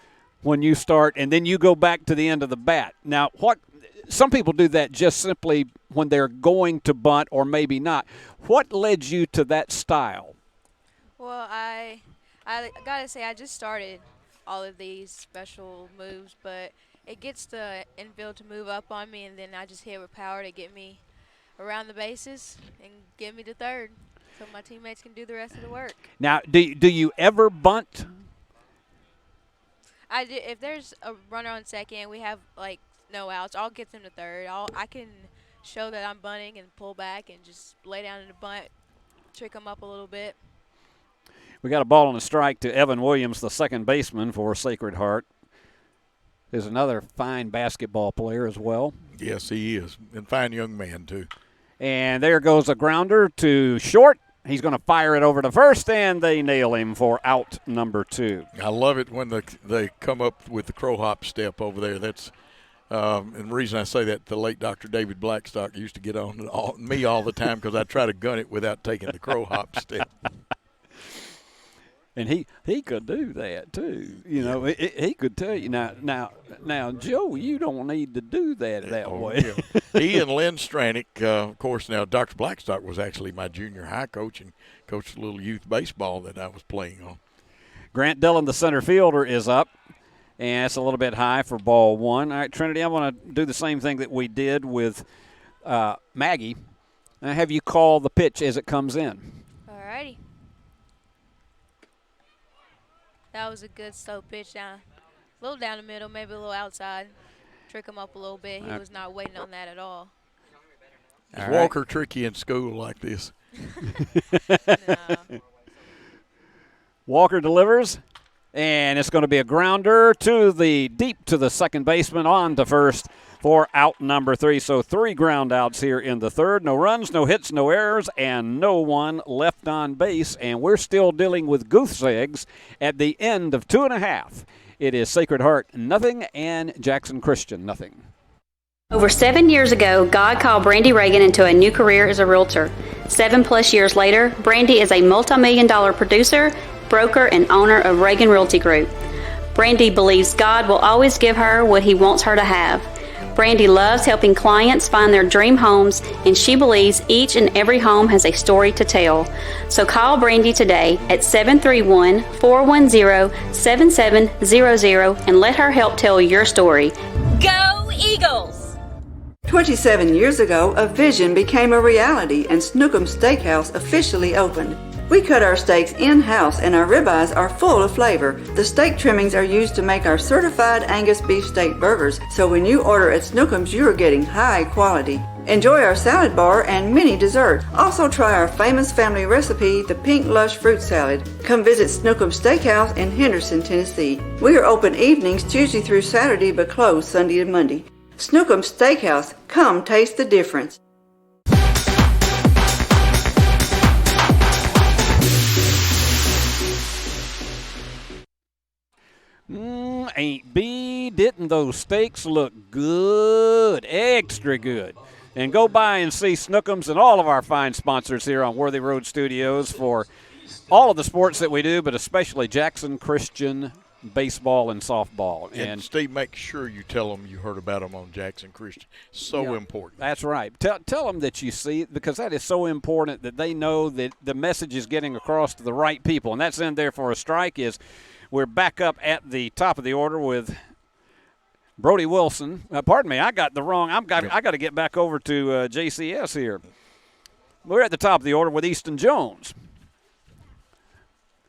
when you start, and then you go back to the end of the bat. Now, some people do that just simply when they're going to bunt or maybe not. What led you to that style? Well, I got to say I just started all of these special moves, but it gets the infield to move up on me, and then I just hit with power to get me around the bases and get me to third so my teammates can do the rest of the work. Now, do you ever bunt? I do. If there's a runner on second, we have, no outs, I'll get them to third. I can show that I'm bunting and pull back and just lay down in the bunt, trick them up a little bit. We got a ball and a strike to Evan Williams, the second baseman for Sacred Heart. There's another fine basketball player as well. Yes, he is, and fine young man too. And there goes a grounder to short. He's going to fire it over to first, and they nail him for out number 2. I love it when they come up with the crow hop step over there. That's and the reason I say that, the late Dr. David Blackstock used to get on me all the time because I try to gun it without taking the crow hop step. And he could do that too. You know, he could tell you now, Joe, you don't need to do that way. Yeah. He and Lynn Stranick, of course. Now, Dr. Blackstock was actually my junior high coach and coached a little youth baseball that I was playing on. Grant Dillon, the center fielder, is up. And it's a little bit high for ball 1. All right, Trinity, I want to do the same thing that we did with Maggie. Now have you call the pitch as it comes in. All righty. That was a good slow pitch down. A little down the middle, maybe a little outside. Trick him up a little bit. He was not waiting on that at all. Is Walker tricky in school like this? No. Walker delivers. And it's going to be a grounder to the deep to the second baseman, on to first for out number 3. So 3 ground outs here in the third. No runs, no hits, no errors, and no one left on base. And we're still dealing with goose eggs at the end of 2.5. It is Sacred Heart nothing and Jackson Christian nothing. Over 7 years ago, God called Brandy Reagan into a new career as a realtor. 7+ years later, Brandy is a multi-million-dollar producer, broker, and owner of Reagan Realty Group. Brandy believes God will always give her what He wants her to have. Brandy loves helping clients find their dream homes, and she believes each and every home has a story to tell. So call Brandy today at 731-410-7700 and let her help tell your story. Go Eagles! 27 years ago, a vision became a reality and Snookum Steakhouse officially opened. We cut our steaks in-house and our ribeyes are full of flavor. The steak trimmings are used to make our certified Angus beef steak burgers, so when you order at Snookum's, you are getting high quality. Enjoy our salad bar and mini dessert. Also try our famous family recipe, the Pink Lush Fruit Salad. Come visit Snookum Steakhouse in Henderson, Tennessee. We are open evenings Tuesday through Saturday but closed Sunday and Monday. Snookum Steakhouse, come taste the difference. Didn't those steaks look good? Extra good. And go by and see Snookums and all of our fine sponsors here on Worthy Road Studios for all of the sports that we do, but especially Jackson Christian baseball and softball. And Steve, make sure you tell them you heard about them on Jackson Christian. So important. That's right. Tell them that you see, because that is so important that they know that the message is getting across to the right people. And that's in there for a strike. Is we're back up at the top of the order with Brody Wilson. Pardon me, I got the wrong. I got to get back over to JCS here. We're at the top of the order with Easton Jones.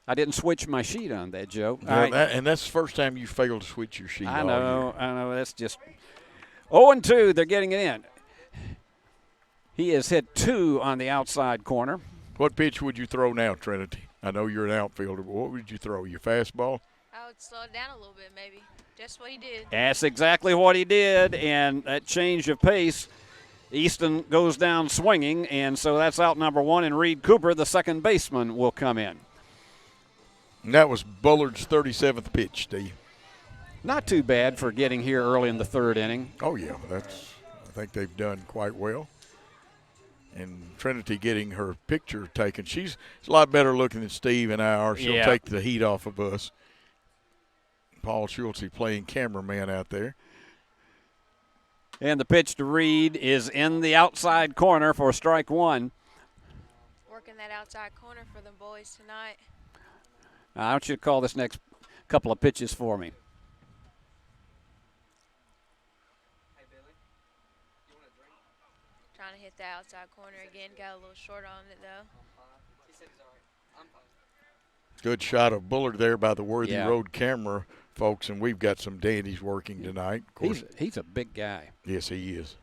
I didn't switch my sheet on that, Joe. And that's the first time you failed to switch your sheet. I know. That's just 0-2. They're getting it in. He has hit 2 on the outside corner. What pitch would you throw now, Trinity? I know you're an outfielder, but what would you throw? Your fastball? I would slow it down a little bit, maybe. Just what he did. That's exactly what he did, and that change of pace, Easton goes down swinging, and so that's out number 1, and Reed Cooper, the second baseman, will come in. And that was Bullard's 37th pitch, Steve. Not too bad for getting here early in the third inning. Oh, yeah. I think they've done quite well. And Trinity getting her picture taken. She's a lot better looking than Steve and I are. She'll take the heat off of us. Paul Schultze playing cameraman out there. And the pitch to Reed is in the outside corner for strike 1. Working that outside corner for the boys tonight. I want you to call this next couple of pitches for me. Hey, Billy, you want a drink? Trying to hit the outside corner again. Got a little short on it, though. He said he's all right. I'm fine. Good shot of Bullard there by the Worthy Road camera, folks, and we've got some dandies working tonight. Of course, he's a big guy. Yes, he is.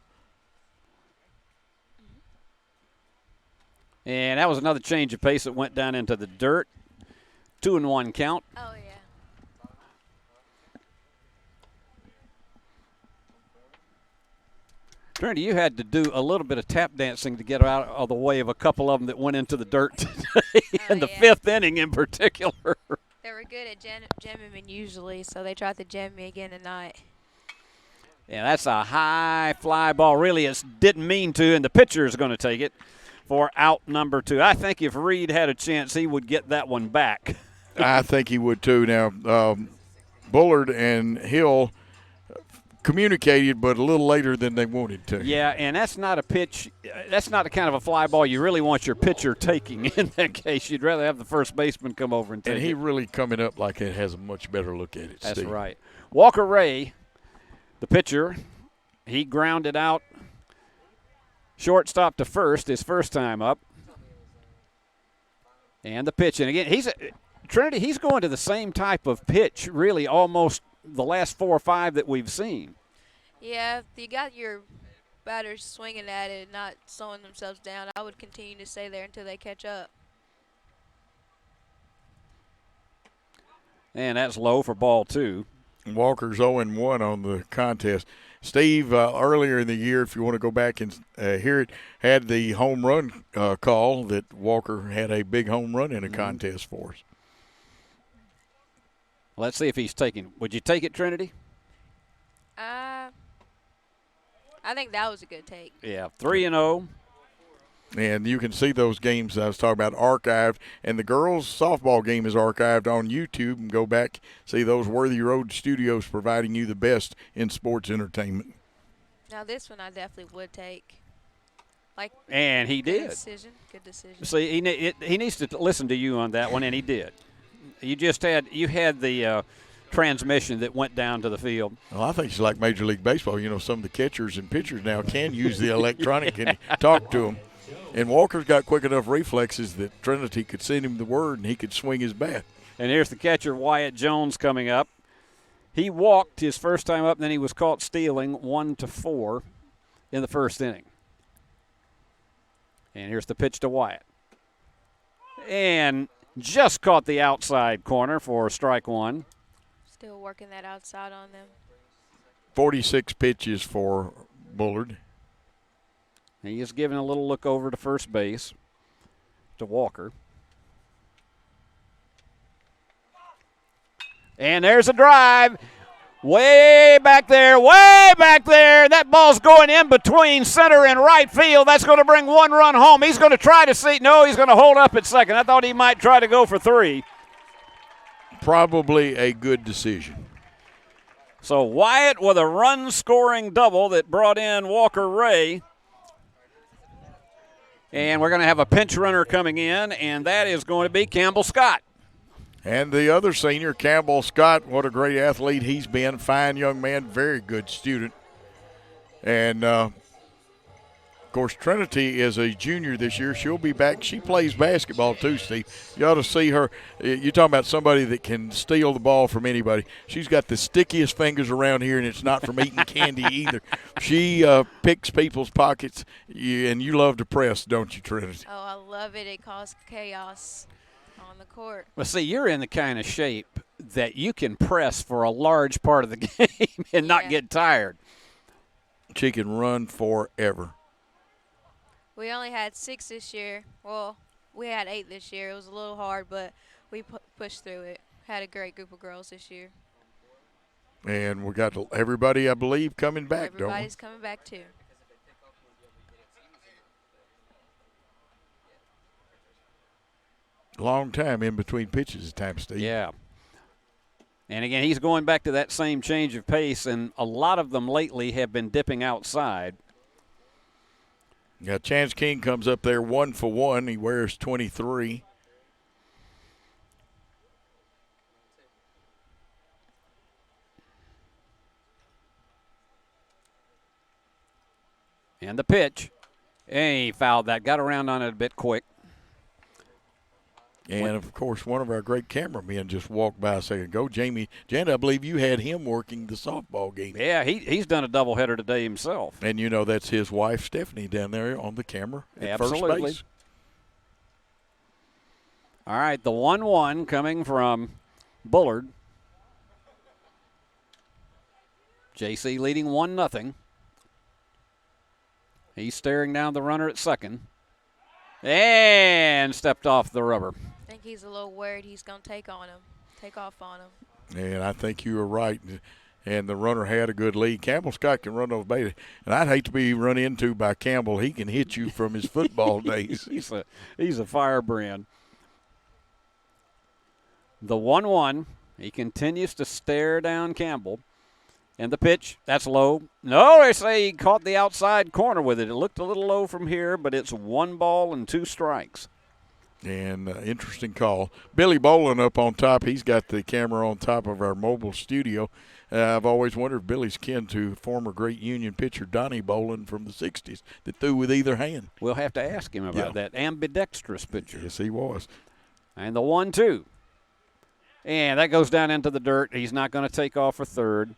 And that was another change of pace that went down into the dirt. 2-1 count. Oh, yeah. Trinity, you had to do a little bit of tap dancing to get out of the way of a couple of them that went into the dirt today, in the 5th inning in particular. They were good at jamming me usually, so they tried to jam me again tonight. Yeah, that's a high fly ball. Really, it didn't mean to, and the pitcher is going to take it for out number 2. I think if Reed had a chance, he would get that one back. I think he would too. Now, Bullard and Hill communicated, but a little later than they wanted to. Yeah, and that's not a pitch. That's not the kind of a fly ball you really want your pitcher taking in that case. You'd rather have the first baseman come over and take it. And he really coming up like it has a much better look at it, That's Steve. right. Walker Ray, the pitcher, he grounded out shortstop to first his first time up. And the pitch. And again, Trinity, he's going to the same type of pitch, really, almost the last 4 or 5 that we've seen. Yeah, if you got your batters swinging at it, not slowing themselves down, I would continue to stay there until they catch up. And that's low for ball 2. Walker's 0-1 on the contest. Steve, earlier in the year, if you want to go back and hear it, had the home run call that Walker had a big home run in a contest for us. Let's see if he's taking. Would you take it, Trinity? I think that was a good take. Yeah, 3-0. And you can see those games I was talking about archived. And the girls' softball game is archived on YouTube. And go back, see those Worthy Road studios providing you the best in sports entertainment. Now this one I definitely would take. And he did. Good decision. See, he needs to listen to you on that one, and he did. You had the transmission that went down to the field. Well, I think it's like Major League Baseball. You know, some of the catchers and pitchers now can use the electronic and talk to them. And Walker's got quick enough reflexes that Trinity could send him the word and he could swing his bat. And here's the catcher, Wyatt Jones, coming up. He walked his first time up, and then he was caught stealing 1-4 in the first inning. And here's the pitch to Wyatt. And just caught the outside corner for strike 1. Still working that outside on them. 46 pitches for Bullard. He is giving a little look over to first base to Walker. And there's a drive. Way back there, way back there. That ball's going in between center and right field. That's going to bring 1 run home. He's going to try to see. No, he's going to hold up at second. I thought he might try to go for 3. Probably a good decision. So Wyatt with a run-scoring double that brought in Walker Ray. And we're going to have a pinch runner coming in, and that is going to be Campbell Scott. And the other senior, Campbell Scott, what a great athlete he's been. Fine young man, very good student. And, of course, Trinity is a junior this year. She'll be back. She plays basketball too, Steve. You ought to see her. You're talking about somebody that can steal the ball from anybody. She's got the stickiest fingers around here, and it's not from eating candy either. She picks people's pockets, and you love to press, don't you, Trinity? Oh, I love it. It causes chaos on the court. Well, see, you're in the kind of shape that you can press for a large part of the game and not get tired. She can run forever. We only had 6 this year. Well, we had 8 this year. It was a little hard, but we pushed through it. Had a great group of girls this year. And we got everybody, I believe, coming back, don't we? Everybody's coming back, too. Long time in between pitches this time, Steve. Yeah. And, again, he's going back to that same change of pace, and a lot of them lately have been dipping outside. Yeah, Chance King comes up there 1 for 1. He wears 23. And the pitch. And he fouled that. Got around on it a bit quick. And, of course, one of our great cameramen just walked by a second ago. Jamie Janet, I believe you had him working the softball game. Yeah, he's done a doubleheader today himself. And, you know, that's his wife, Stephanie, down there on the camera at first base. All right, the 1-1 coming from Bullard. JC leading 1-0. He's staring down the runner at second. And stepped off the rubber. I think he's a little worried he's going to take off on him. And I think you were right. And the runner had a good lead. Campbell Scott can run those bases. And I'd hate to be run into by Campbell. He can hit you from his football days. He's a firebrand. The 1-1. He continues to stare down Campbell. And the pitch, that's low. No, they say he caught the outside corner with it. It looked a little low from here, but it's 1 ball and 2 strikes. And interesting call. Billy Bolin up on top. He's got the camera on top of our mobile studio. I've always wondered if Billy's kin to former great Union pitcher Donnie Bolin from the 60s that threw with either hand. We'll have to ask him about that. Ambidextrous pitcher. Yes, he was. And the 1-2. And that goes down into the dirt. He's not going to take off for third.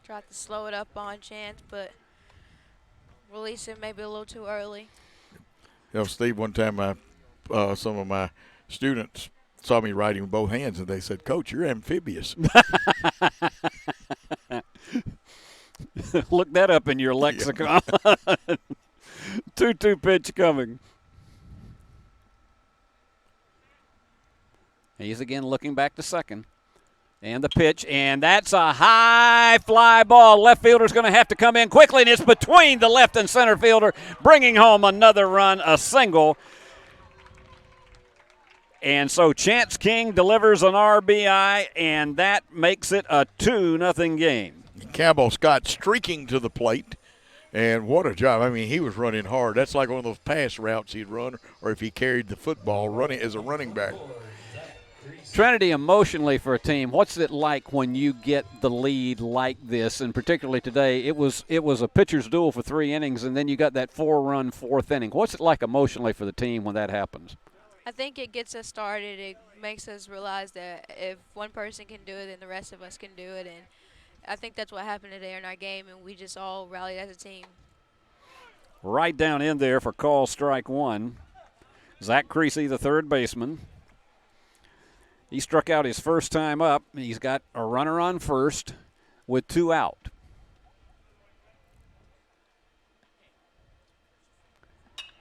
Tried to slow it up on Chance, but release it maybe a little too early. You know, Steve, one time some of my students saw me writing with both hands, and they said, "Coach, you're amphibious." Look that up in your lexicon. 2-2 pitch coming. He's again looking back to second. And the pitch, and that's a high fly ball. Left fielder's going to have to come in quickly, and it's between the left and center fielder, bringing home another run, a single. And so Chance King delivers an RBI, and that makes it a 2-0 game. Campbell Scott streaking to the plate, and what a job. I mean, he was running hard. That's like one of those pass routes he'd run, or if he carried the football running as a running back. Trinity, emotionally for a team, what's it like when you get the lead like this? And particularly today, it was a pitcher's duel for 3 innings, and then you got that 4-run 4th inning. What's it like emotionally for the team when that happens? I think it gets us started. It makes us realize that if one person can do it, then the rest of us can do it. And I think that's what happened today in our game, and we just all rallied as a team. Right down in there for call strike 1. Zach Creasy, the third baseman. He struck out his first time up. He's got a runner on first with 2 out.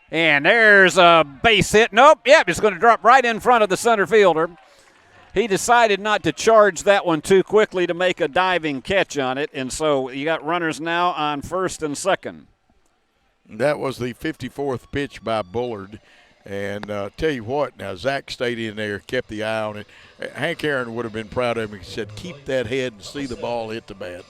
And there's a base hit. Nope, yep, it's going to drop right in front of the center fielder. He decided not to charge that one too quickly to make a diving catch on it, and so you got runners now on first and second. That was the 54th pitch by Bullard. And tell you what, now Zach stayed in there, kept the eye on it. Hank Aaron would have been proud of him. He said, keep that head and see the ball hit the bat.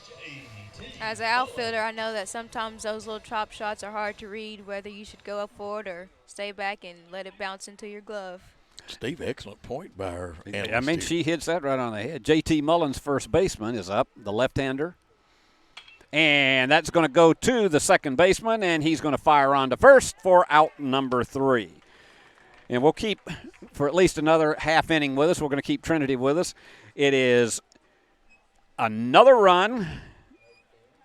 As an outfielder, I know that sometimes those little chop shots are hard to read, whether you should go up for it or stay back and let it bounce into your glove. Steve, excellent point by her. I mean, she hits that right on the head. J.T. Mullins, first baseman, is up, the left-hander. And that's going to go to the second baseman, and he's going to fire on to first for out number 3. And we'll keep, for at least another half inning with us, we're going to keep Trinity with us. It is another run.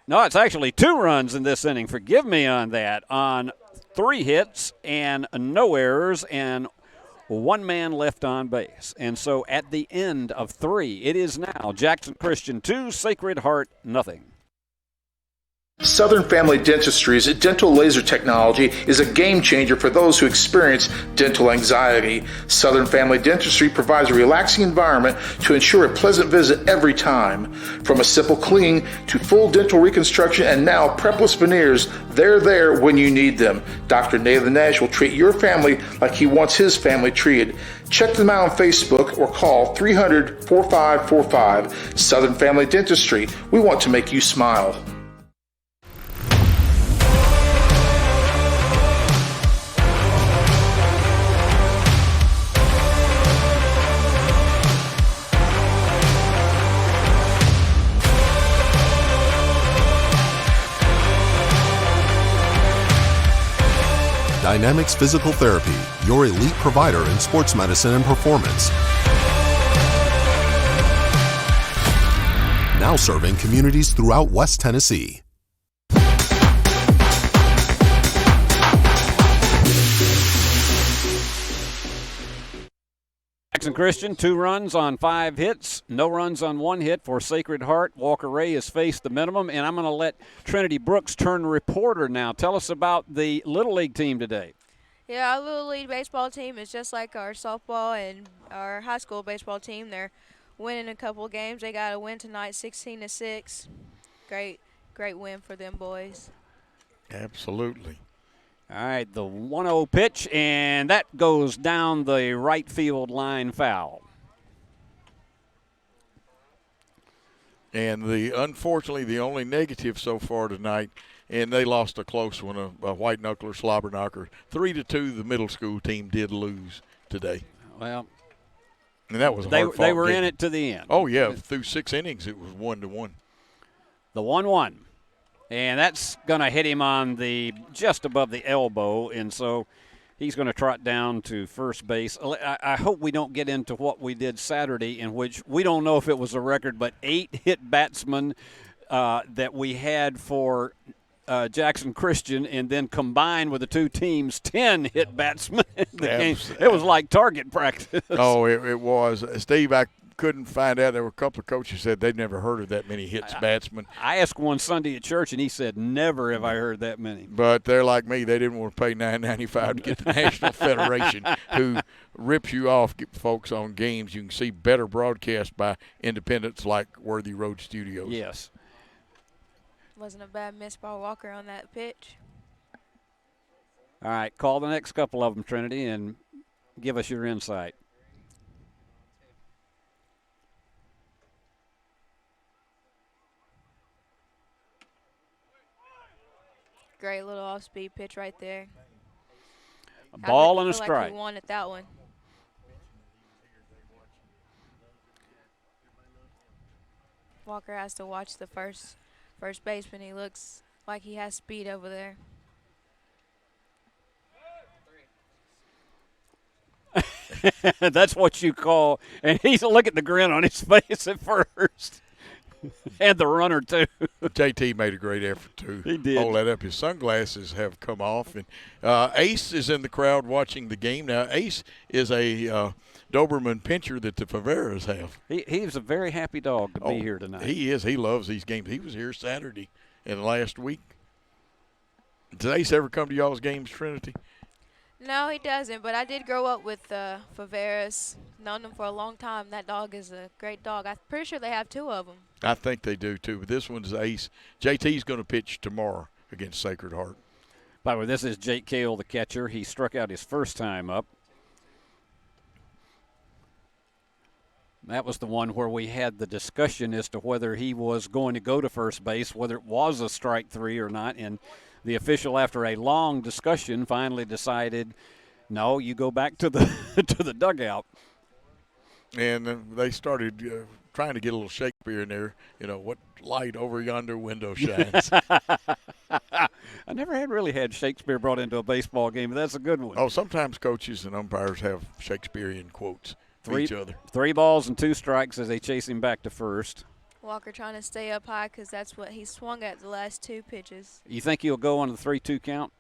No, it's actually 2 runs in this inning. Forgive me on that. On 3 hits and no errors and 1 man left on base. And so at the end of 3, it is now Jackson Christian 2, Sacred Heart nothing. Southern Family Dentistry's dental laser technology is a game changer for those who experience dental anxiety. Southern Family Dentistry provides a relaxing environment to ensure a pleasant visit every time. From a simple clean to full dental reconstruction and now prepless veneers, they're there when you need them. Dr. Nathan Nash will treat your family like he wants his family treated. Check them out on Facebook or call 300-4545. Southern Family Dentistry. We want to make you smile. Dynamics Physical Therapy, your elite provider in sports medicine and performance. Now serving communities throughout West Tennessee. Jackson Christian, 2 runs on 5 hits, no runs on 1 hit for Sacred Heart. Walker Ray has faced the minimum, and I'm going to let Trinity Brooks turn reporter now. Tell us about the Little League team today. Yeah, our Little League baseball team is just like our softball and our high school baseball team. They're winning a couple of games. They got a win tonight, 16-6. Great win for them boys. Absolutely. All right, the 1-0 pitch, and that goes down the right field line foul. And unfortunately, the only negative so far tonight, and they lost a close one, a white knuckler, slobber knocker. 3-2, the middle school team did lose today. Well, and that was a hard they were game. in it to the end. Oh, yeah, through 6 innings, it was 1-1. The 1-1. And that's going to hit him on just above the elbow, and so he's going to trot down to first base. I hope we don't get into what we did Saturday, in which we don't know if it was a record, but 8 hit batsmen that we had for Jackson Christian and then combined with the two teams' 10 hit batsmen in the game. It was like target practice. Oh, it was. Steve, I couldn't find out. There were a couple of coaches said they'd never heard of that many hits batsmen. I asked one Sunday at church, and he said, never have I heard that many. But they're like me. They didn't want to pay $9.95 to get the National Federation, who rips you off, get folks on games. You can see better broadcast by independents like Worthy Road Studios. Yes. Wasn't a bad miss by Walker on that pitch. All right, call the next couple of them, Trinity, and give us your insight. Great little off-speed pitch right there. A ball and a I feel strike. like he wanted that one. Walker has to watch the first baseman. He looks like he has speed over there. That's what you call, and look at the grin on his face at first. And the runner, too. JT made a great effort, too. He did. Hold that up. His sunglasses have come off. And Ace is in the crowd watching the game. Now, Ace is a Doberman pinscher that the Faveras have. He's a very happy dog to be here tonight. He is. He loves these games. He was here Saturday and last week. Did Ace ever come to y'all's games, Trinity? No, he doesn't, but I did grow up with Faveras. Known them for a long time. That dog is a great dog. I'm pretty sure they have two of them. I think they do, too. But this one's Ace. JT's going to pitch tomorrow against Sacred Heart. By the way, this is Jake Cale, the catcher. He struck out his first time up. That was the one where we had the discussion as to whether he was going to go to first base, whether it was a strike three or not. And the official, after a long discussion, finally decided, no, you go back to the to the dugout. And they started trying to get a little Shakespeare in there. You know, what light over yonder window shines. I never had really had Shakespeare brought into a baseball game, but that's a good one. Oh, sometimes coaches and umpires have Shakespearean quotes for each other. 3 balls and 2 strikes as they chase him back to first. Walker trying to stay up high because that's what he swung at the last 2 pitches. You think he'll go on the 3-2 count?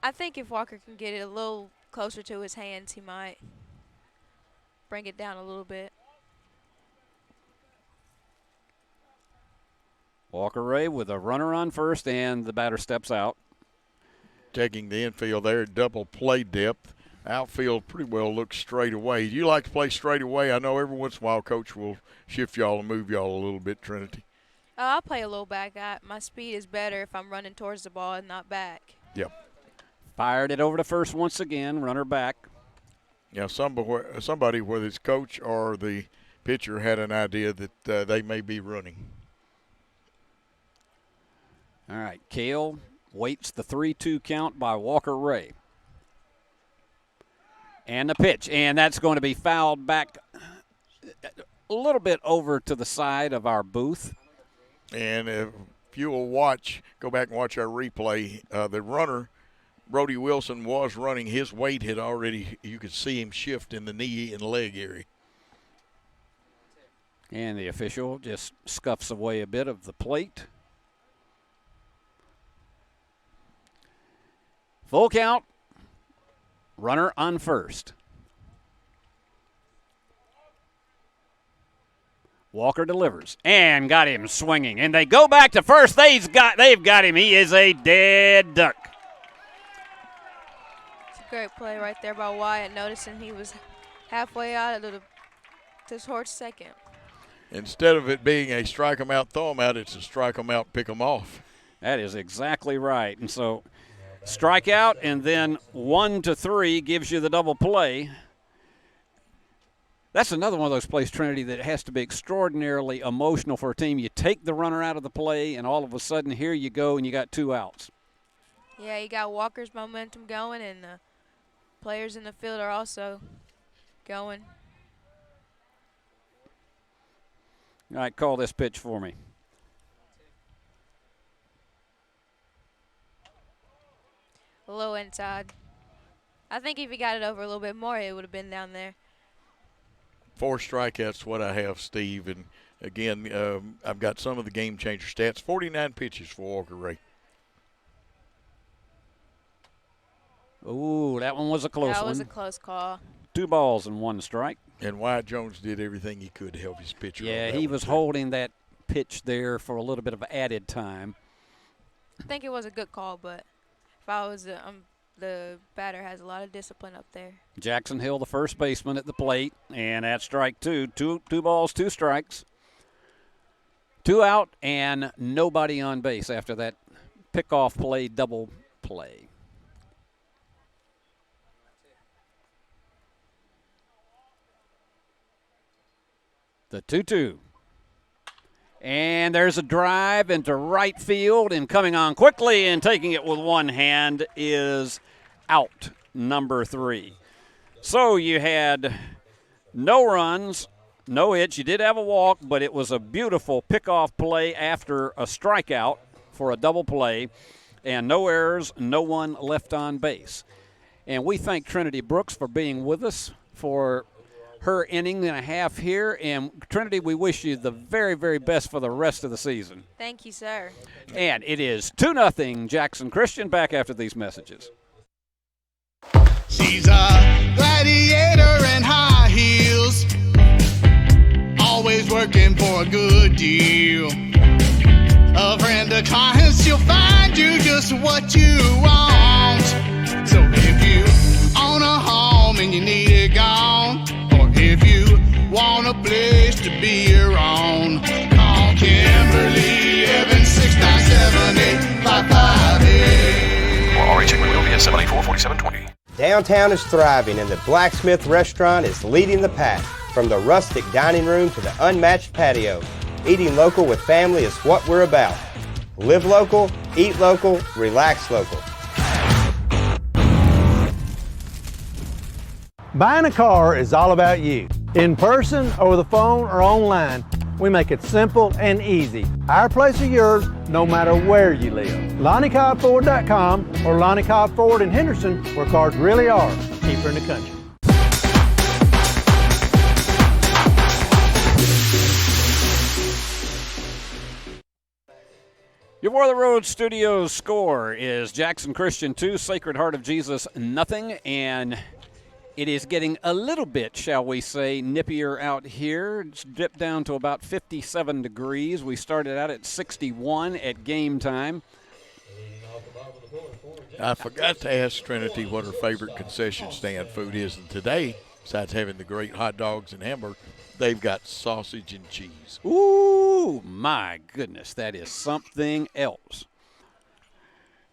I think if Walker can get it a little closer to his hands, he might bring it down a little bit. Walker Ray with a runner on first, and the batter steps out. Taking the infield there, double play depth. Outfield pretty well looks straight away. Do you like to play straight away? I know every once in a while Coach will shift y'all and move y'all a little bit, Trinity. I'll play a little back. My speed is better if I'm running towards the ball and not back. Yep. Fired it over to first once again, runner back. Yeah, somebody, whether it's coach or the pitcher, had an idea that they may be running. All right, Cale waits the 3-2 count by Walker Ray. And the pitch, and that's going to be fouled back a little bit over to the side of our booth. And if you will go back and watch our replay, the runner, Brody Wilson, was running. His weight had already, you could see him shift in the knee and leg area. And the official just scuffs away a bit of the plate. Full count. Runner on first. Walker delivers and got him swinging. And they go back to first. They've got him. He is a dead duck. It's a great play right there by Wyatt, noticing he was halfway out of towards second. Instead of it being a strike 'em out, throw 'em out, it's a strike 'em out, pick 'em off. That is exactly right. And so strikeout and then 1-3 gives you the double play. That's another one of those plays, Trinity, that has to be extraordinarily emotional for a team. You take the runner out of the play, and all of a sudden here you go and you got 2 outs. Yeah, you got Walker's momentum going, and the players in the field are also going. All right, call this pitch for me. Low inside. I think if he got it over a little bit more, it would have been down there. 4 strikeouts, what I have, Steve, and Again, I've got some of the game changer stats. 49 pitches for Walker Ray. Ooh, that one was a close one. That was a close call. 2 balls and 1 strike. And Wyatt Jones did everything he could to help his pitcher. Yeah, he was holding that pitch there for a little bit of added time. I think it was a good call, but if I was the batter has a lot of discipline up there. Jackson Hill, the first baseman at the plate, and at strike 2. 2 balls, 2 strikes. 2 out and nobody on base after that pickoff play, double play. The 2-2. And there's a drive into right field, and coming on quickly and taking it with one hand is out, number 3. So you had no runs, no hits. You did have a walk, but it was a beautiful pickoff play after a strikeout for a double play, and no errors, no one left on base. And we thank Trinity Brooks for being with us for her inning and a half here. And, Trinity, we wish you the very, very best for the rest of the season. Thank you, sir. And it is 2-0 Jackson Christian. Back after these messages. She's a gladiator in high heels, always working for a good deal. A friend of clients, she'll find you just what you want. So if you own a home and you need it gone, or if you want a place to be your own, call Kimberly Evans 697-8558. For RH Equipment, will be at 784-4720. Downtown is thriving and the Blacksmith Restaurant is leading the pack. From the rustic dining room to the unmatched patio, eating local with family is what we're about. Live local, eat local, relax local. Buying a car is all about you. In person, over the phone, or online, we make it simple and easy. Our place or yours, no matter where you live. LonnieCobbFord.com or Lonnie Cobb Ford in Henderson, where cars really are cheaper in the country. Your For the Road Studios score is Jackson Christian 2, Sacred Heart of Jesus nothing, and it is getting a little bit, shall we say, nippier out here. It's dipped down to about 57 degrees. We started out at 61 at game time. I forgot to ask Trinity what her favorite concession stand food is, and today, besides having the great hot dogs and hamburger, they've got sausage and cheese. Ooh, my goodness, that is something else.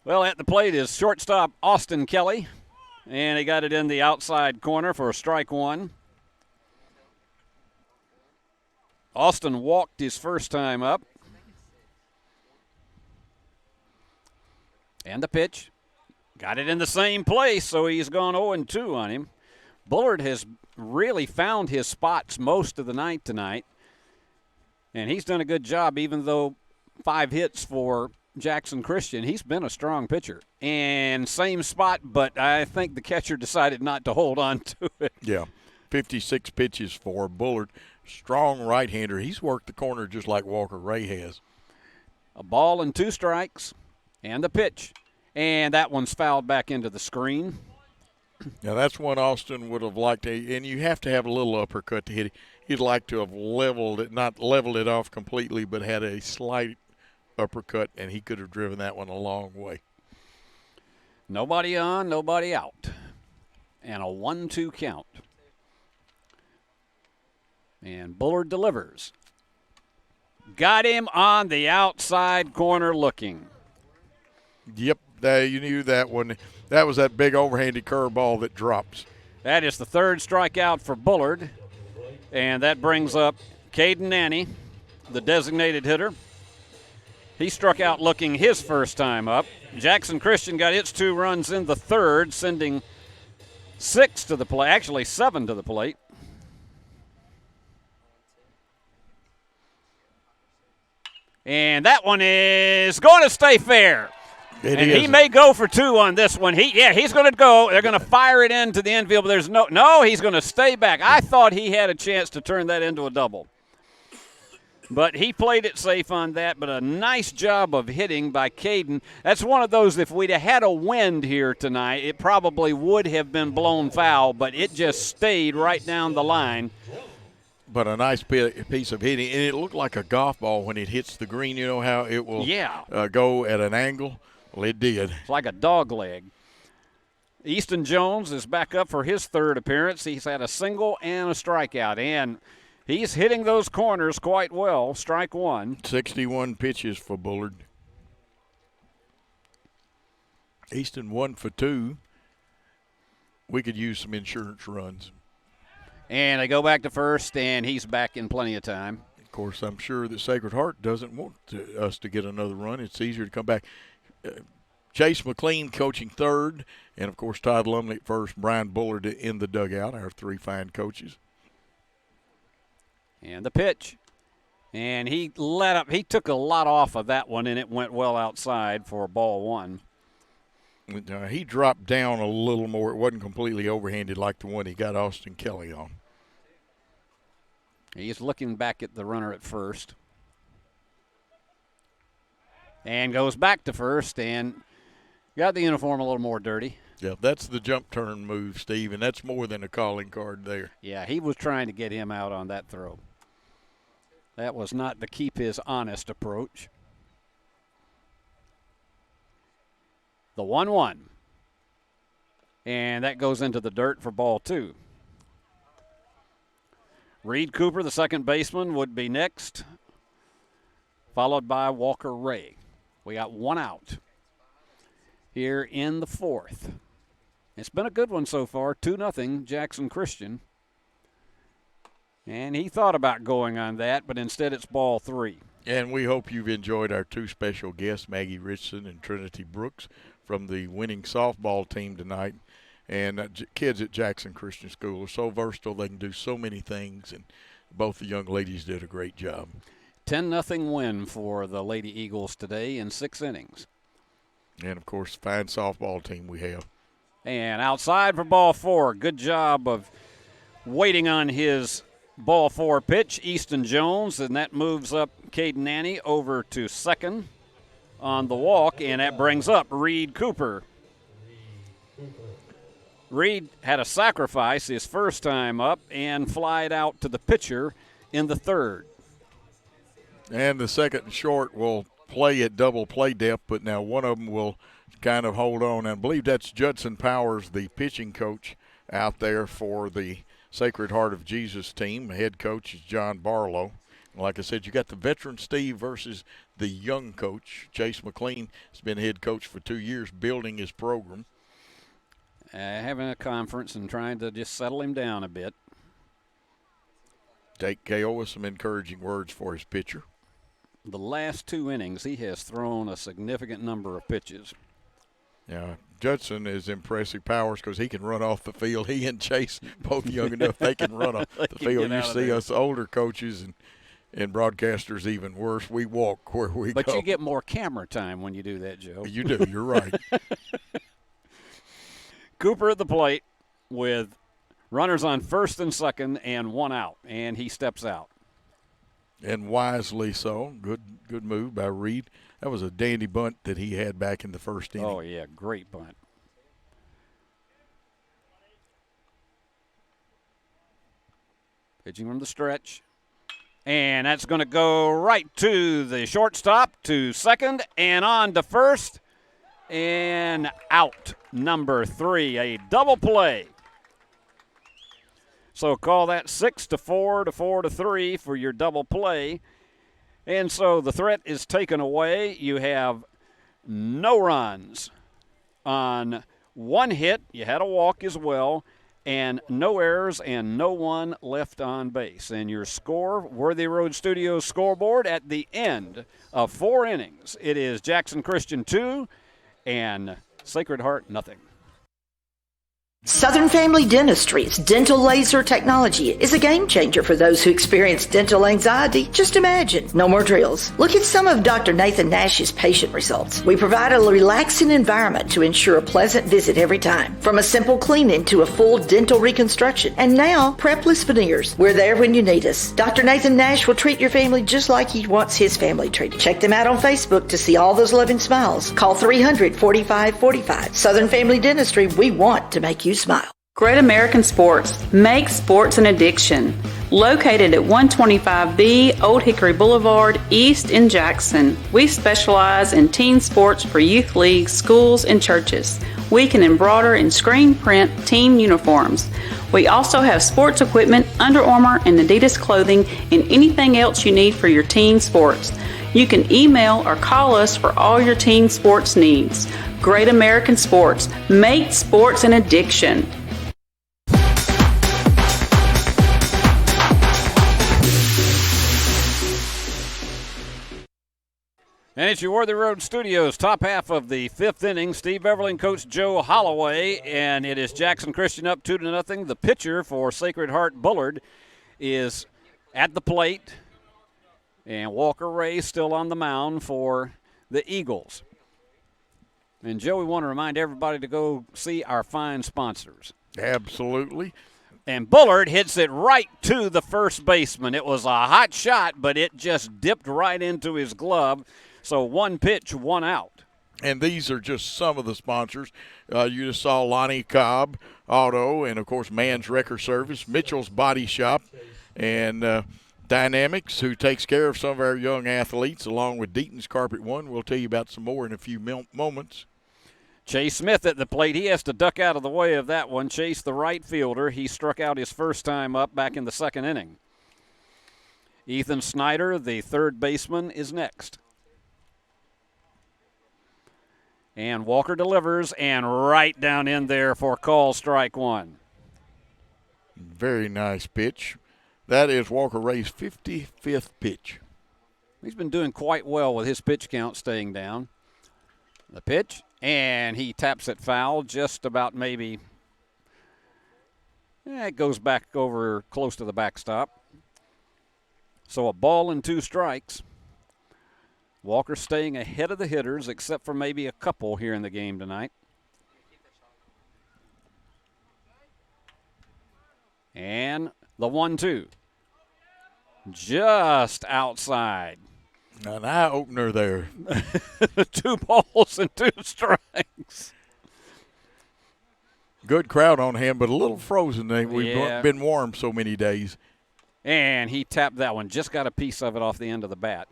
Well, at the plate is shortstop Austin Kelly, and he got it in the outside corner for strike 1. Austin walked his first time up. And the pitch. Got it in the same place, so he's gone 0-2 on him. Bullard has really found his spots most of the night tonight. And he's done a good job, even though 5 hits for Jackson Christian. He's been a strong pitcher. And same spot, but I think the catcher decided not to hold on to it. Yeah, 56 pitches for Bullard. Strong right-hander. He's worked the corner just like Walker Ray has. A ball and 2 strikes. And the pitch. And that one's fouled back into the screen. Now, that's one Austin would have liked to, and you have to have a little uppercut to hit it. He'd like to have leveled it, not leveled it off completely, but had a slight uppercut, and he could have driven that one a long way. Nobody on, nobody out. And a 1-2 count. And Bullard delivers. Got him on the outside corner looking. Yep, you knew that one. That was that big overhanded curveball that drops. That is the 3rd strikeout for Bullard. And that brings up Caden Nanny, the designated hitter. He struck out looking his first time up. Jackson Christian got its 2 runs in the 3rd, sending 6 to the plate, actually 7 to the plate. And that one is going to stay fair. He may go for 2 on this one. He's going to go. They're going to fire it into the infield, but there's no, he's going to stay back. I thought he had a chance to turn that into a double. But he played it safe on that, but a nice job of hitting by Caden. That's one of those, if we'd have had a wind here tonight, it probably would have been blown foul, but it just stayed right down the line. But a nice piece of hitting, and it looked like a golf ball when it hits the green. You know how it will go at an angle? Well, it did. It's like a dog leg. Easton Jones is back up for his third appearance. He's had a single and a strikeout, and he's hitting those corners quite well. Strike one. 61 pitches for Bullard. Easton 1 for 2. We could use some insurance runs. And they go back to first, and he's back in plenty of time. Of course, I'm sure that Sacred Heart doesn't want us to get another run. It's easier to come back. Chase McLean coaching third, and, of course, Todd Lumley at first, Brian Bullard in the dugout, our three fine coaches. And the pitch. And he let up. He took a lot off of that one, and it went well outside for ball one. He dropped down a little more. It wasn't completely overhanded like the one he got Austin Kelly on. He's looking back at the runner at first. And goes back to first and got the uniform a little more dirty. Yeah, that's the jump turn move, Steve, and that's more than a calling card there. Yeah, he was trying to get him out on that throw. That was not the keep his honest approach. The 1-1. And that goes into the dirt for ball two. Reed Cooper, the second baseman, would be next, followed by Walker Ray. We got one out here in the fourth. It's been a good one so far, 2-0 Jackson Christian. And he thought about going on that, but instead it's ball three. And we hope you've enjoyed our two special guests, Maggie Richardson and Trinity Brooks, from the winning softball team tonight. And kids at Jackson Christian School are so versatile. They can do so many things, and both the young ladies did a great job. 10-0 win for the Lady Eagles today in 6 innings. And, of course, fine softball team we have. And outside for ball four. Good job of waiting on his ball four pitch, Easton Jones, and that moves up Caden Annie over to second on the walk, and that brings up Reed Cooper. Reed had a sacrifice his first time up and flied out to the pitcher in the third. And the second and short will play at double play depth, but now one of them will kind of hold on. And I believe that's Judson Powers, the pitching coach out there for the Sacred Heart of Jesus team. The head coach is John Barlow. Like I said, you got the veteran Steve versus the young coach. Chase McLean has been head coach for 2 years, building his program. Having a conference and trying to just settle him down a bit. Jake KO with some encouraging words for his pitcher. The last 2 innings, he has thrown a significant number of pitches. Yeah, Judson is impressive Powers because he can run off the field. He and Chase both young enough they can run off the field. You see us older coaches and broadcasters even worse. We walk where we go. But you get more camera time when you do that, Joe. You do. You're right. Cooper at the plate with runners on first and second and one out, and he steps out. And wisely so. Good move by Reed. That was a dandy bunt that he had back in the first inning. Oh, yeah, great bunt. Pitching from the stretch. And that's going to go right to the shortstop, to second, and on to first. And out, number 3, a double play. So call that 6-4 to 4-3 for your double play. And so the threat is taken away. You have no runs on 1 hit. You had a walk as well. And no errors and no one left on base. And your score, Worthy Road Studios scoreboard at the end of 4 innings. It is Jackson Christian 2 and Sacred Heart nothing. Southern Family Dentistry's dental laser technology is a game changer for those who experience dental anxiety. Just imagine. No more drills. Look at some of Dr. Nathan Nash's patient results. We provide a relaxing environment to ensure a pleasant visit every time. From a simple cleaning to a full dental reconstruction. And now, prepless veneers. We're there when you need us. Dr. Nathan Nash will treat your family just like he wants his family treated. Check them out on Facebook to see all those loving smiles. Call 300-4545. Southern Family Dentistry, we want to make you smile. Great American Sports. Make sports an addiction. Located at 125B Old Hickory Boulevard, East in Jackson. We specialize in teen sports for youth leagues, schools, and churches. We can embroider and screen print team uniforms. We also have sports equipment, Under Armour, and Adidas clothing, and anything else you need for your teen sports. You can email or call us for all your teen sports needs. Great American Sports. Make sports an addiction. And it's your Worthy Road Studios, top half of the fifth inning. Steve Beverly and Coach Joe Holloway, and it is Jackson Christian up 2-0. The pitcher for Sacred Heart Bullard is at the plate, and Walker Ray still on the mound for the Eagles. And, Joe, we want to remind everybody to go see our fine sponsors. Absolutely. And Bullard hits it right to the first baseman. It was a hot shot, but it just dipped right into his glove. So one pitch, one out. And these are just some of the sponsors. You just saw Lonnie Cobb Auto and, of course, Mann's Wrecker Service, Mitchell's Body Shop, and Dynamics, who takes care of some of our young athletes, along with Deaton's Carpet One. We'll tell you about some more in a few moments. Chase Smith at the plate. He has to duck out of the way of that one. Chase, the right fielder. He struck out his first time up back in the second inning. Ethan Snyder, the third baseman, is next. And Walker delivers, and right down in there for call strike one. Very nice pitch. That is Walker Ray's 55th pitch. He's been doing quite well with his pitch count staying down. The pitch, and he taps it foul just about maybe. It goes back over close to the backstop. So a ball and two strikes. Walker staying ahead of the hitters, except for maybe a couple here in the game tonight. And the 1-2. Just outside. An eye-opener there. 2 balls and 2 strikes. Good crowd on hand, but a little frozen. We've been warm so many days. And he tapped that one. Just got a piece of it off the end of the bat.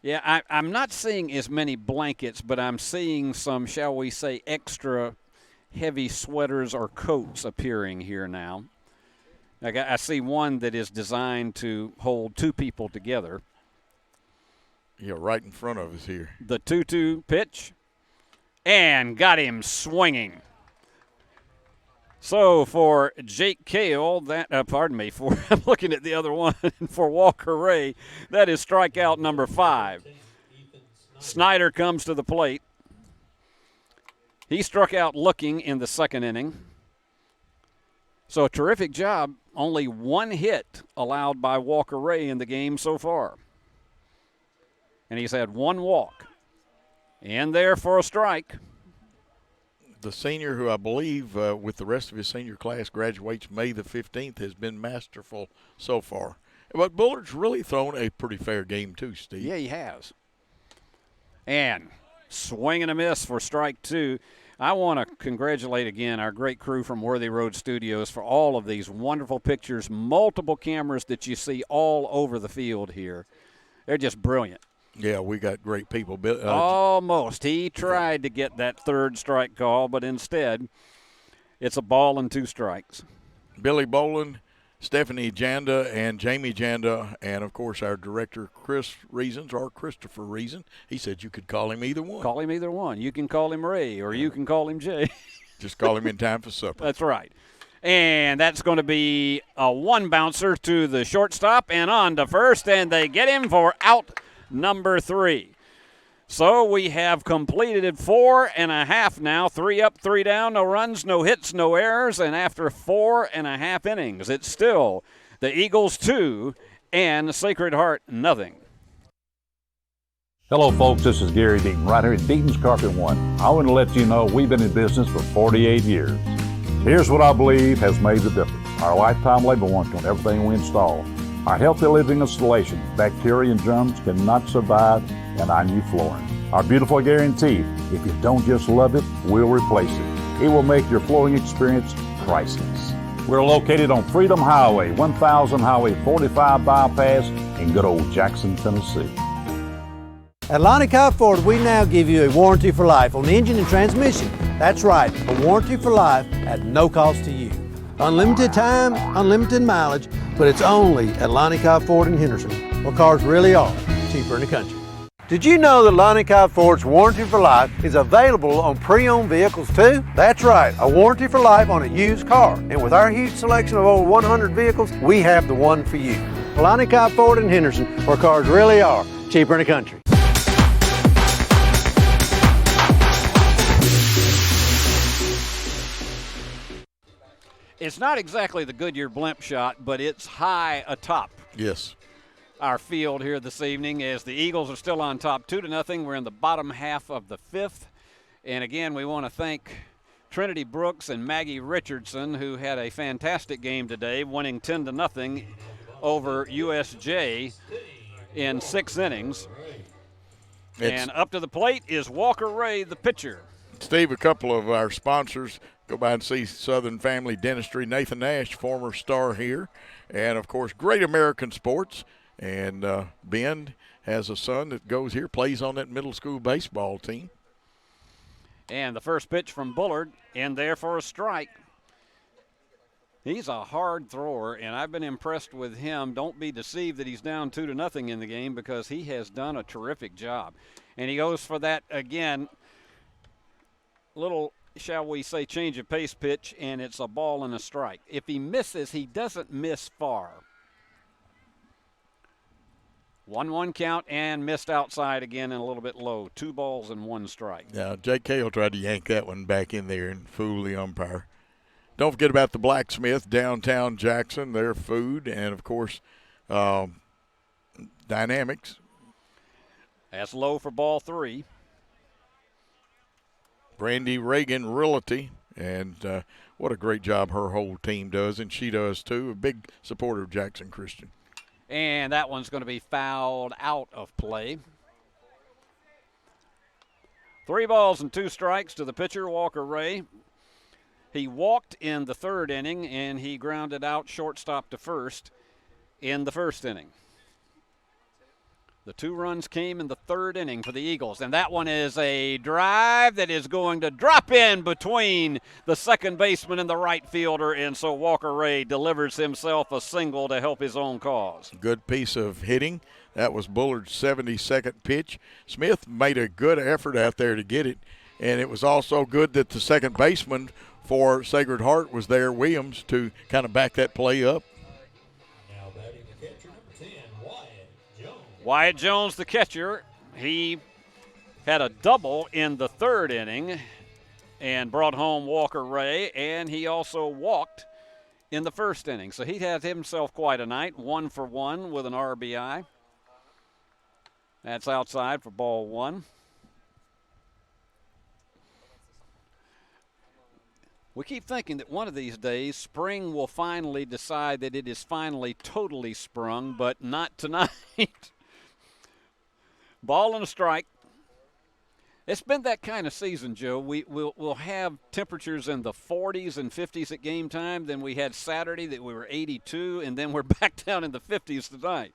Yeah, I'm not seeing as many blankets, but I'm seeing some, shall we say, extra heavy sweaters or coats appearing here now. I see one that is designed to hold 2 people together. Yeah, right in front of us here. The 2-2 pitch, and got him swinging. So for Jake Cale, I'm looking at the other one, for Walker Ray, that is strikeout number 5. Snyder comes to the plate. He struck out looking in the second inning. So a terrific job. Only 1 hit allowed by Walker Ray in the game so far. And he's had 1 walk. In there for a strike. The senior, who I believe with the rest of his senior class graduates May the 15th, has been masterful so far. But Bullard's really thrown a pretty fair game too, Steve. Yeah, he has. And swing and a miss for strike 2. I want to congratulate again our great crew from Worthy Road Studios for all of these wonderful pictures, multiple cameras that you see all over the field here. They're just brilliant. Yeah, we got great people. Almost. He tried to get that third strike call, but instead it's a ball and 2 strikes. Billy Boland, Stephanie Janda, and Jamie Janda, and, of course, our director, Chris Reasons, or Christopher Reason. He said you could call him either one. Call him either one. You can call him Ray, or you can call him Jay. Just call him in time for supper. That's right. And that's going to be a 1 bouncer to the shortstop and on to first, and they get him for out number 3. So we have completed 4.5 now, 3 up, 3 down, no runs, no hits, no errors, and after 4.5 innings, it's still the Eagles 2 and Sacred Heart nothing. Hello, folks. This is Gary Deaton, right here at Deaton's Carpet One. I want to let you know we've been in business for 48 years. Here's what I believe has made the difference. Our lifetime labor warranty on everything we install. Our healthy living installation, bacteria and germs cannot survive in our new flooring. Our beautiful guarantee, if you don't just love it, we'll replace it. It will make your flooring experience priceless. We're located on Freedom Highway, 1000 Highway 45 bypass in good old Jackson, Tennessee. At Lonnie Cobb Ford, we now give you a warranty for life on the engine and transmission. That's right, a warranty for life at no cost to you. Unlimited time, unlimited mileage, but it's only at Lonnie Cobb Ford in Henderson, where cars really are cheaper in the country. Did you know that Lonnie Cobb Ford's warranty for life is available on pre-owned vehicles too? That's right, a warranty for life on a used car. And with our huge selection of over 100 vehicles, we have the one for you. Lonnie Cobb Ford in Henderson, where cars really are cheaper in the country. It's not exactly the Goodyear blimp shot, but it's high atop. Yes. Our field here this evening as the Eagles are still on top 2-0. We're in the bottom half of the 5th. And again, we want to thank Trinity Brooks and Maggie Richardson, who had a fantastic game today, winning 10-0 over USJ in 6 innings. And up to the plate is Walker Ray, the pitcher. Steve, a couple of our sponsors. Go by and see Southern Family Dentistry. Nathan Nash, former star here. And, of course, Great American Sports. And Ben has a son that goes here, plays on that middle school baseball team. And the first pitch from Bullard in there for a strike. He's a hard thrower, and I've been impressed with him. Don't be deceived that he's down 2-0 in the game because he has done a terrific job. And he goes for that, again, little, shall we say, change of pace pitch, and it's a ball and a strike. If he misses, he doesn't miss far. 1-1 count and missed outside again and a little bit low. 2 balls and 1 strike. Now, Jake Cale tried to yank that one back in there and fool the umpire. Don't forget about the Blacksmith, downtown Jackson, their food, and, of course, Dynamics. That's low for ball 3. Brandy Reagan Realty, and what a great job her whole team does, and she does too. A big supporter of Jackson Christian. And that one's going to be fouled out of play. 3 balls and 2 strikes to the pitcher, Walker Ray. He walked in the 3rd inning, and he grounded out shortstop to first in the 1st inning. The 2 runs came in the 3rd inning for the Eagles, and that one is a drive that is going to drop in between the second baseman and the right fielder, and so Walker Ray delivers himself a single to help his own cause. Good piece of hitting. That was Bullard's 72nd pitch. Smith made a good effort out there to get it, and it was also good that the second baseman for Sacred Heart was there, Williams, to kind of back that play up. Wyatt Jones, the catcher, he had a double in the 3rd inning and brought home Walker Ray, and he also walked in the 1st inning. So he had himself quite a night, 1 for 1 with an RBI. That's outside for ball 1. We keep thinking that one of these days spring will finally decide that it is finally totally sprung, but not tonight. Ball and a strike. It's been that kind of season, Joe. We'll have temperatures in the 40s and 50s at game time. Then we had Saturday that we were 82, and then we're back down in the 50s tonight.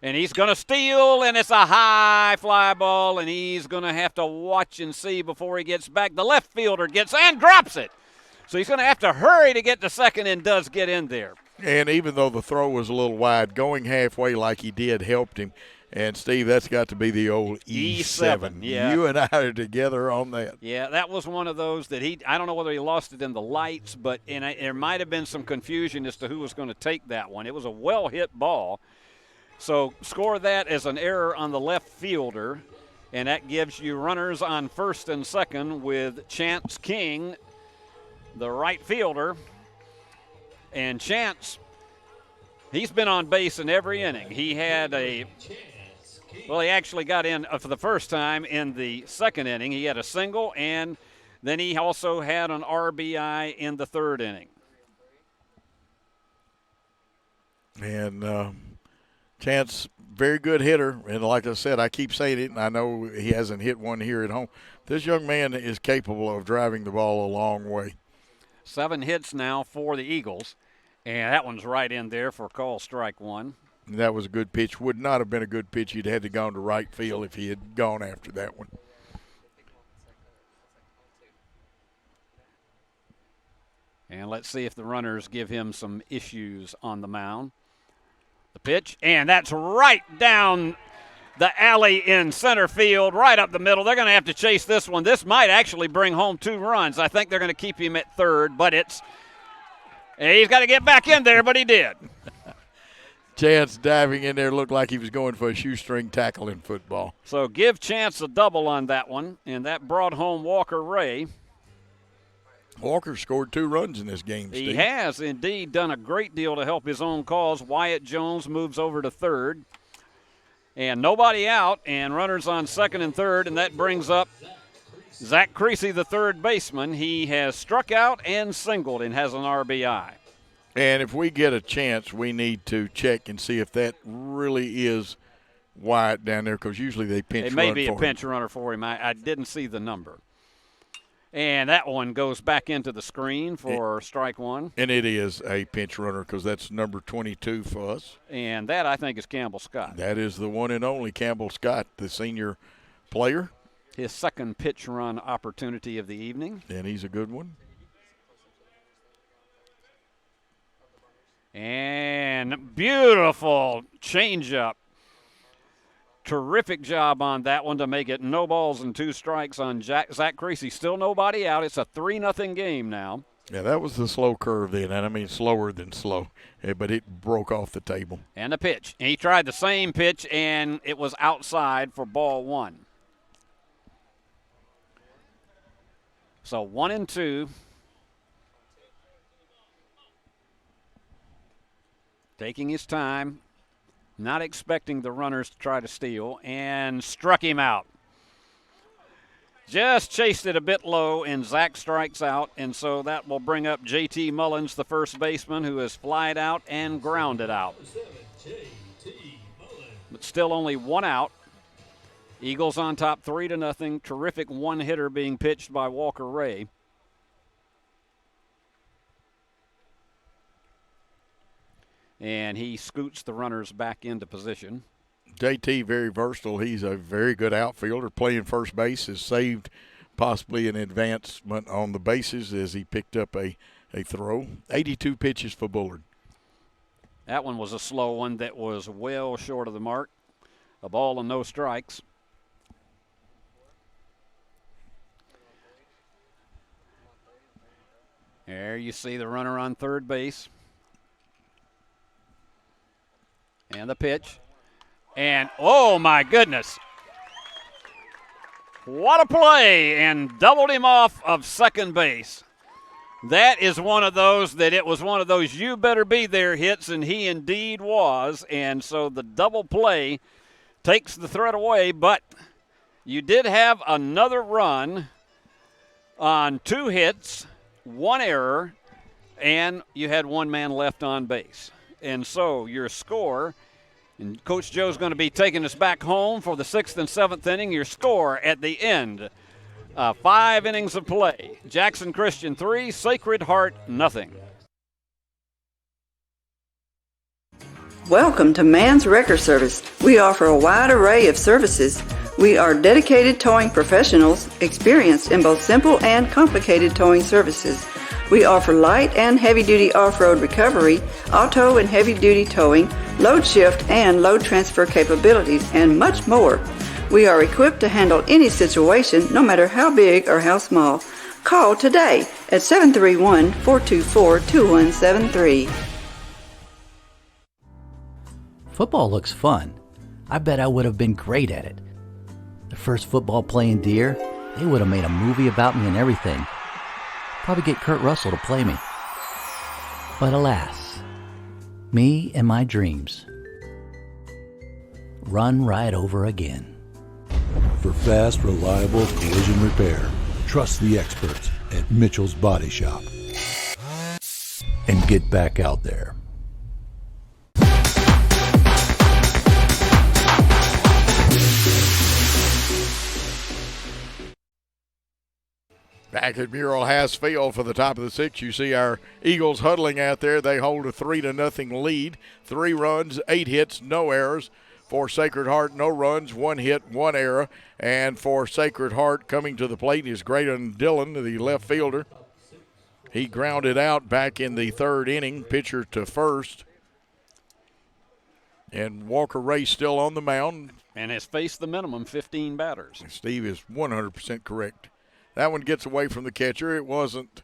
And he's going to steal, and it's a high fly ball, and he's going to have to watch and see before he gets back. The left fielder gets and drops it. So he's going to have to hurry to get to second and does get in there. And even though the throw was a little wide, going halfway like he did helped him. And, Steve, that's got to be the old E7. Yeah. You and I are together on that. Yeah, that was one of those that I don't know whether he lost it in the lights, but there might have been some confusion as to who was going to take that one. It was a well-hit ball. So score that as an error on the left fielder. And that gives you runners on first and second with Chance King, the right fielder. And Chance, he's been on base in every inning. He had he actually got in for the first time in the second inning. He had a single, and then he also had an RBI in the third inning. And Chance, very good hitter. And like I said, I keep saying it, and I know he hasn't hit one here at home. This young man is capable of driving the ball a long way. 7 hits now for the Eagles. And that one's right in there for call strike one. And that was a good pitch. Would not have been a good pitch. He'd had to go to right field if he had gone after that one. And let's see if the runners give him some issues on the mound. The pitch, and that's right down the alley in center field, right up the middle. They're going to have to chase this one. This might actually bring home 2 runs. I think they're going to keep him at third, but he's got to get back in there, but he did. Chance diving in there looked like he was going for a shoestring tackle in football. So give Chance a double on that one, and that brought home Walker Ray. Walker scored 2 runs in this game, Steve. He has indeed done a great deal to help his own cause. Wyatt Jones moves over to third. And nobody out, and runners on second and third, and that brings up Zach Creasy, the third baseman. He has struck out and singled and has an RBI. And if we get a chance, we need to check and see if that really is Wyatt down there, because usually they pinch run for him. It may be a pinch runner for him. I didn't see the number. And that one goes back into the screen for strike one. And it is a pinch runner because that's number 22 for us. And that, I think, is Campbell Scott. That is the one and only Campbell Scott, the senior player. His second pitch run opportunity of the evening. And he's a good one. And beautiful changeup. Terrific job on that one to make it no balls and 2 strikes on Zach Creasy. Still nobody out. It's a 3-0 game now. Yeah, that was the slow curve then. And I mean slower than slow, but it broke off the table. And the pitch. He tried the same pitch, and it was outside for ball 1. So 1-2. Taking his time. Not expecting the runners to try to steal, and struck him out. Just chased it a bit low, and Zach strikes out, and so that will bring up J.T. Mullins, the first baseman, who has flied out and grounded out. But still only 1 out. Eagles on top 3-0. Terrific one-hitter being pitched by Walker Ray. And he scoots the runners back into position. JT, very versatile. He's a very good outfielder. Playing first base has saved possibly an advancement on the bases as he picked up a throw. 82 pitches for Bullard. That one was a slow one that was well short of the mark. A ball and no strikes. There you see the runner on third base. And the pitch. And, oh, my goodness. What a play. And doubled him off of second base. That is one of those that it was one of those you better be there hits, and he indeed was. And so the double play takes the threat away. But you did have another run on 2 hits, 1 error, and you had 1 man left on base. And so your score, and Coach Joe's going to be taking us back home for the 6th and 7th inning. Your score at the end, 5 innings of play. Jackson Christian 3, Sacred Heart nothing. Welcome to Mann's Wrecker Service. We offer a wide array of services. We are dedicated towing professionals, experienced in both simple and complicated towing services. We offer light and heavy-duty off-road recovery, auto and heavy-duty towing, load shift and load transfer capabilities, and much more. We are equipped to handle any situation, no matter how big or how small. Call today at 731-424-2173. Football looks fun. I bet I would have been great at it. The first football playing deer, they would have made a movie about me and everything. Probably get Kurt Russell to play me. But alas, me and my dreams run right over again. For fast, reliable collision repair, trust the experts at Mitchell's Body Shop. And get back out there. Back at Mural Hass Field for the top of the sixth, you see our Eagles huddling out there. They hold a 3-0 lead. 3 runs, 8 hits, no errors. For Sacred Heart, no runs, 1 hit, 1 error. And for Sacred Heart, coming to the plate is Graydon Dillon, the left fielder. He grounded out back in the 3rd inning, pitcher to first. And Walker Ray still on the mound. And has faced the minimum 15 batters. Steve is 100% correct. That one gets away from the catcher. It wasn't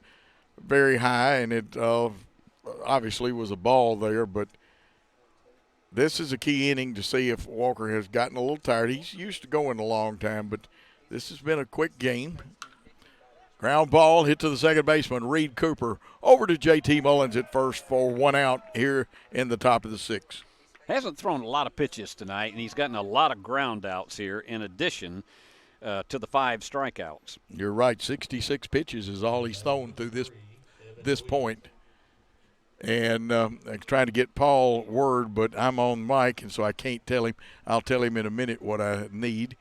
very high, and it obviously was a ball there, but this is a key inning to see if Walker has gotten a little tired. He's used to going a long time, but this has been a quick game. Ground ball hit to the second baseman, Reed Cooper, over to J.T. Mullins at first for 1 out here in the top of the 6th. Hasn't thrown a lot of pitches tonight, and he's gotten a lot of ground outs here in addition to the 5 strikeouts. You're right. 66 pitches is all he's thrown through this point. And I'm trying to get Paul word, but I'm on mic, and so I can't tell him. I'll tell him in a minute what I need.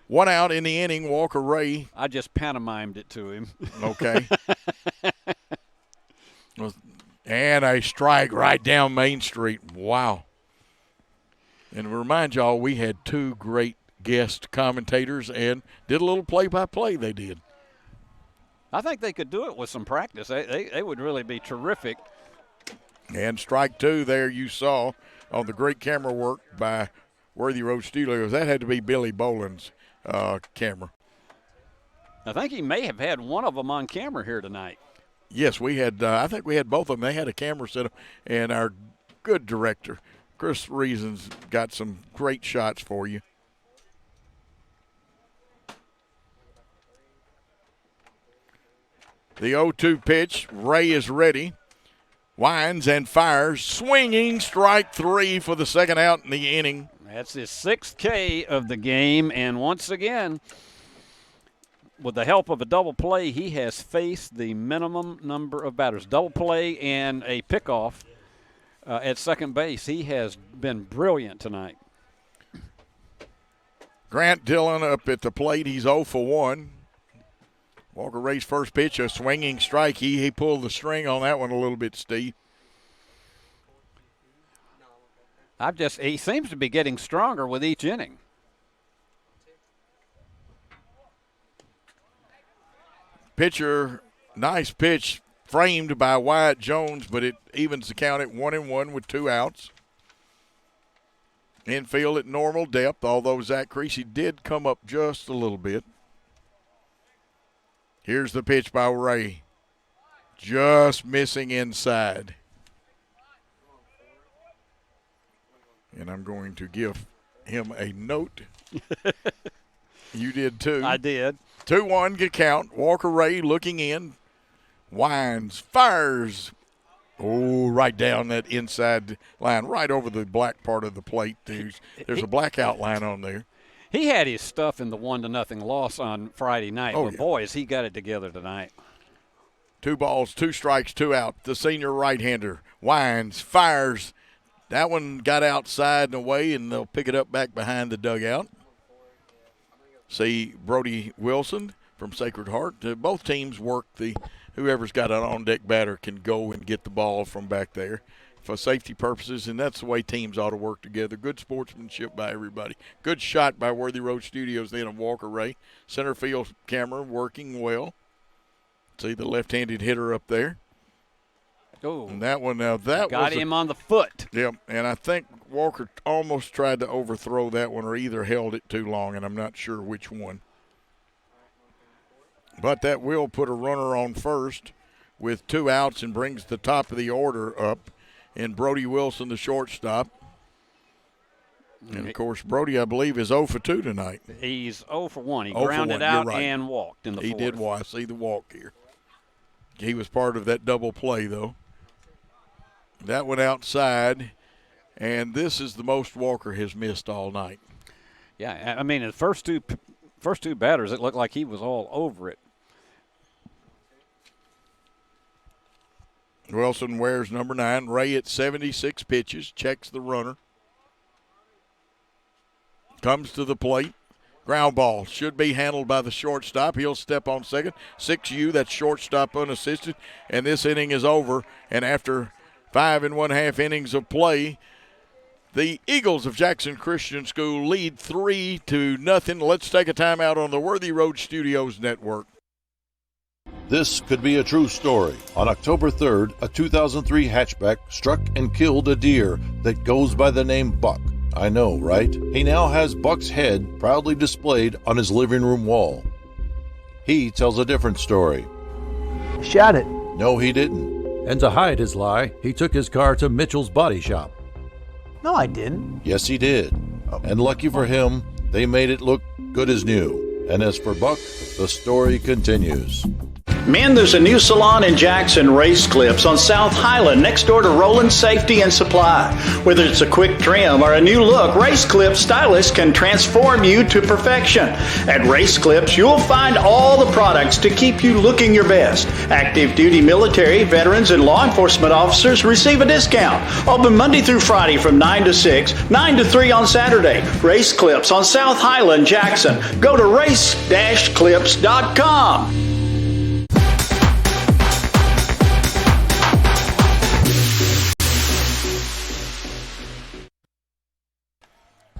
1 out in the inning, Walker Ray. I just pantomimed it to him. Okay. And a strike right down Main Street. Wow. And to remind y'all, we had 2 great guest commentators and did a little play-by-play they did. I think they could do it with some practice. They would really be terrific. And strike 2 there you saw on the great camera work by Worthy Road Studios. That had to be Billy Boland's camera. I think he may have had one of them on camera here tonight. Yes, we had. I think we had both of them. They had a camera set up, and our good director, Chris Reasons, got some great shots for you. The 0-2 pitch. Ray is ready. Winds and fires. Swinging. Strike 3 for the 2nd out in the inning. That's his 6th K of the game. And once again, with the help of a double play, he has faced the minimum number of batters. Double play and a pickoff at second base. He has been brilliant tonight. Grant Dillon up at the plate. He's 0 for 1. Walker Ray's first pitch, a swinging strike. He pulled the string on that one a little bit, Steve. He seems to be getting stronger with each inning. Pitcher, nice pitch, framed by Wyatt Jones, but it evens the count at 1-1 with 2 outs. Infield at normal depth, although Zach Creasy did come up just a little bit. Here's the pitch by Ray. Just missing inside. And I'm going to give him a note. You did too. I did. 2-1 good count. Walker Ray looking in. Winds, fires. Oh, right down that inside line, right over the black part of the plate. There's a black outline on there. He had his stuff in the 1-0 loss on Friday night. Oh, but yeah. Boy, has he got it together tonight. 2 balls, 2 strikes, 2 out. The senior right-hander winds, fires. That one got outside and away, and they'll pick it up back behind the dugout. See Brody Wilson from Sacred Heart. Both teams work whoever's got an on-deck batter can go and get the ball from back there for safety purposes, and that's the way teams ought to work together. Good sportsmanship by everybody. Good shot by Worthy Road Studios then of Walker Ray. Center field camera working well. See the left-handed hitter up there. Oh, and that one now that got him on the foot. Yep, and I think Walker almost tried to overthrow that one or either held it too long, and I'm not sure which one. But that will put a runner on first with 2 outs and brings the top of the order up. And Brody Wilson, the shortstop. And, of course, Brody, I believe, is 0 for 2 tonight. He's 0 for 1. He 0 for grounded 1. out You're right. and walked in the He fourth. did. I see the walk here. He was part of that double play, though. That went outside, and this is the most Walker has missed all night. Yeah, I mean, the first two batters, it looked like he was all over it. Wilson wears number 9. Ray at 76 pitches, checks the runner. Comes to the plate. Ground ball should be handled by the shortstop. He'll step on second. 6U, that's shortstop unassisted. And this inning is over. And after 5 1/2 innings of play, the Eagles of Jackson Christian School lead 3-0. Let's take a timeout on the Worthy Road Studios Network. This could be a true story. On October 3rd, a 2003 hatchback struck and killed a deer that goes by the name Buck. I know, right? He now has Buck's head proudly displayed on his living room wall. He tells a different story. Shot it. No, he didn't. And to hide his lie, he took his car to Mitchell's Body Shop. No, I didn't. Yes, he did. And lucky for him, they made it look good as new. And as for Buck, the story continues. Men, there's a new salon in Jackson, Race Clips, on South Highland, next door to Roland Safety and Supply. Whether it's a quick trim or a new look, Race Clips stylists can transform you to perfection. At Race Clips, you'll find all the products to keep you looking your best. Active duty military, veterans, and law enforcement officers receive a discount. Open Monday through Friday from 9 to 6, 9 to 3 on Saturday. Race Clips on South Highland, Jackson. Go to race-clips.com.